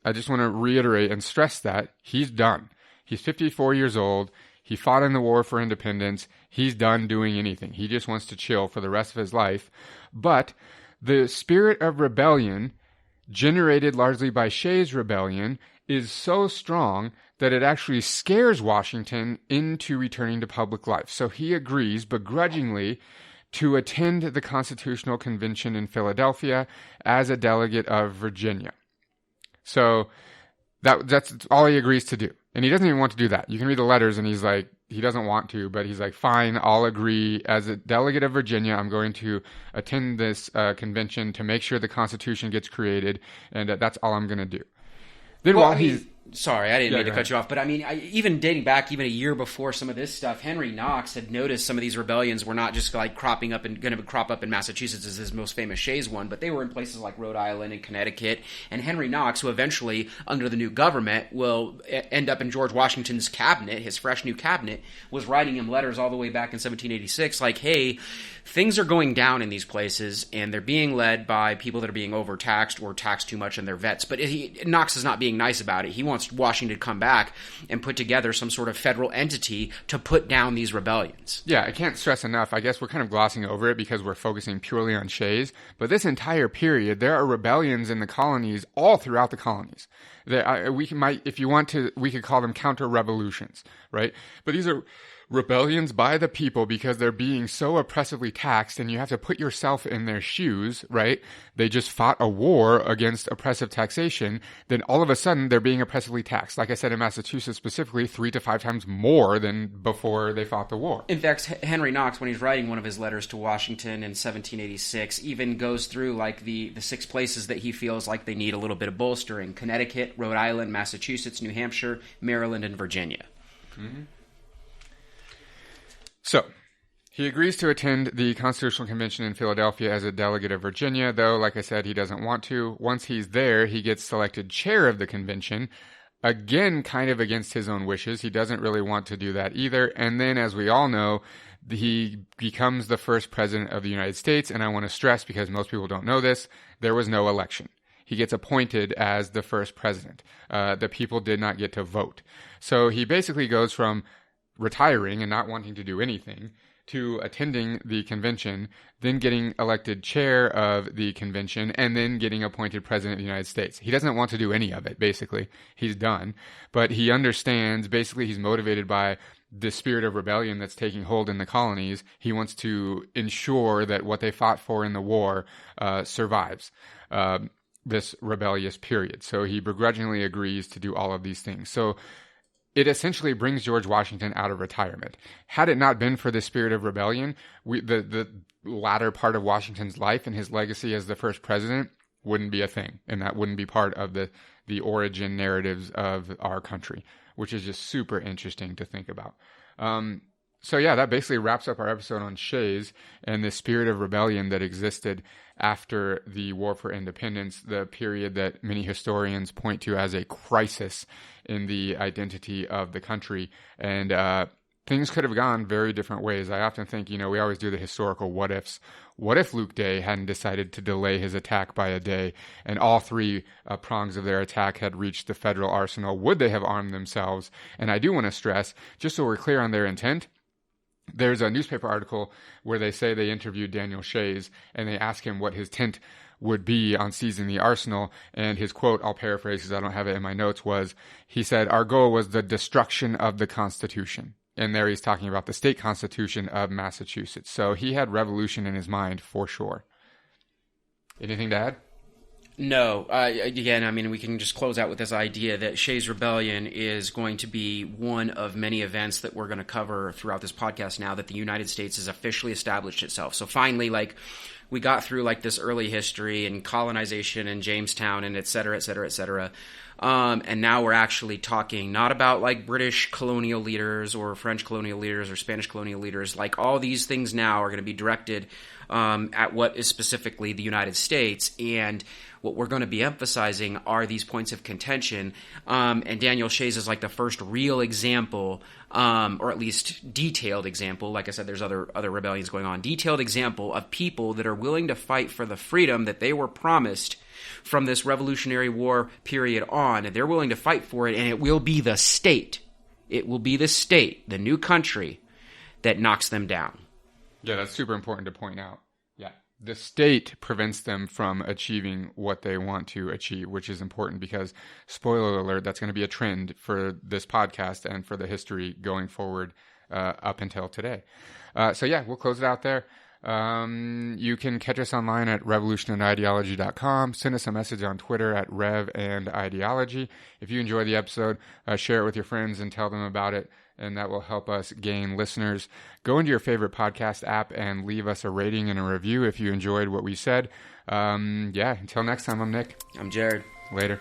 Speaker 1: I just want to reiterate and stress that he's done. He's 54 years old. He fought in the War for Independence. He's done doing anything. He just wants to chill for the rest of his life. But the spirit of rebellion, generated largely by Shays Rebellion, is so strong that it actually scares Washington into returning to public life. So he agrees begrudgingly to attend the Constitutional Convention in Philadelphia as a delegate of Virginia. So that's all he agrees to do. And he doesn't even want to do that. You can read the letters and he's like, he doesn't want to, but he's like, fine, I'll agree. As a delegate of Virginia, I'm going to attend this convention to make sure the Constitution gets created, and that's all I'm going to do. Then
Speaker 2: sorry, I didn't mean to cut you off, but I mean, even dating back even a year before some of this stuff, Henry Knox had noticed some of these rebellions were not just like cropping up and going to crop up in Massachusetts as his most famous Shays one, but they were in places like Rhode Island and Connecticut. And Henry Knox, who eventually, under the new government, will end up in George Washington's cabinet, his fresh new cabinet, was writing him letters all the way back in 1786 like, hey, things are going down in these places, and they're being led by people that are being overtaxed or taxed too much in their vets. But Knox is not being nice about it. He wants Washington to come back and put together some sort of federal entity to put down these rebellions.
Speaker 1: Yeah, I can't stress enough. I guess we're kind of glossing over it because we're focusing purely on Shays. But this entire period, there are rebellions in the colonies all throughout the colonies. If you want to, we could call them counter-revolutions, right? But these are rebellions by the people because they're being so oppressively taxed, and you have to put yourself in their shoes, right? They just fought a war against oppressive taxation. Then all of a sudden they're being oppressively taxed. Like I said, in Massachusetts specifically, 3 to 5 times more than before they fought the war.
Speaker 2: In fact, Henry Knox, when he's writing one of his letters to Washington in 1786, even goes through like the 6 places that he feels like they need a little bit of bolstering: Connecticut, Rhode Island, Massachusetts, New Hampshire, Maryland, and Virginia. Mm-hmm.
Speaker 1: So, he agrees to attend the Constitutional Convention in Philadelphia as a delegate of Virginia, though, like I said, he doesn't want to. Once he's there, he gets selected chair of the convention, again, kind of against his own wishes. He doesn't really want to do that either. And then, as we all know, he becomes the first president of the United States. And I want to stress, because most people don't know this, there was no election. He gets appointed as the first president. The people did not get to vote. So he basically goes from retiring and not wanting to do anything to attending the convention, then getting elected chair of the convention, and then getting appointed president of the United States. He doesn't want to do any of it, basically. He's done. But he understands, basically he's motivated by the spirit of rebellion that's taking hold in the colonies. He wants to ensure that what they fought for in the war survives this rebellious period. So he begrudgingly agrees to do all of these things. So it essentially brings George Washington out of retirement. Had it not been for the spirit of rebellion, the latter part of Washington's life and his legacy as the first president wouldn't be a thing, and that wouldn't be part of the origin narratives of our country, which is just super interesting to think about. So yeah, that basically wraps up our episode on Shays and the spirit of rebellion that existed after the War for Independence, the period that many historians point to as a crisis in the identity of the country. And things could have gone very different ways. I often think, we always do the historical what ifs. What if Luke Day hadn't decided to delay his attack by a day, and all 3 prongs of their attack had reached the federal arsenal? Would they have armed themselves? And I do want to stress, just so we're clear on their intent, There's a newspaper article where they say they interviewed Daniel Shays, and they ask him what his tent would be on seizing the arsenal. And his quote, I'll paraphrase because I don't have it in my notes, was, he said, "Our goal was the destruction of the Constitution." And there he's talking about the state constitution of Massachusetts. So he had revolution in his mind for sure. Anything to add?
Speaker 2: No. Again, I mean, we can just close out with this idea that Shays Rebellion is going to be one of many events that we're going to cover throughout this podcast now that the United States has officially established itself. So finally, like, we got through like this early history and colonization and Jamestown and et cetera, et cetera, et cetera. And now we're actually talking not about like British colonial leaders or French colonial leaders or Spanish colonial leaders. Like, all these things now are going to be directed at what is specifically the United States. And what we're going to be emphasizing are these points of contention. And Daniel Shays is like the first real example, or at least detailed example. Like I said, there's other rebellions going on. Detailed example of people that are willing to fight for the freedom that they were promised from this Revolutionary War period on. And they're willing to fight for it, and it will be the state. It will be the state, the new country, that knocks them down.
Speaker 1: Yeah, that's super important to point out. Yeah. The state prevents them from achieving what they want to achieve, which is important because, spoiler alert, that's going to be a trend for this podcast and for the history going forward up until today. So yeah, we'll close it out there. You can catch us online at revolutionandideology.com. Send us a message on Twitter at rev&ideology. If you enjoy the episode, share it with your friends and tell them about it, and that will help us gain listeners. Go into your favorite podcast app and leave us a rating and a review if you enjoyed what we said. Until next time, I'm Nick.
Speaker 2: I'm Jared.
Speaker 1: Later.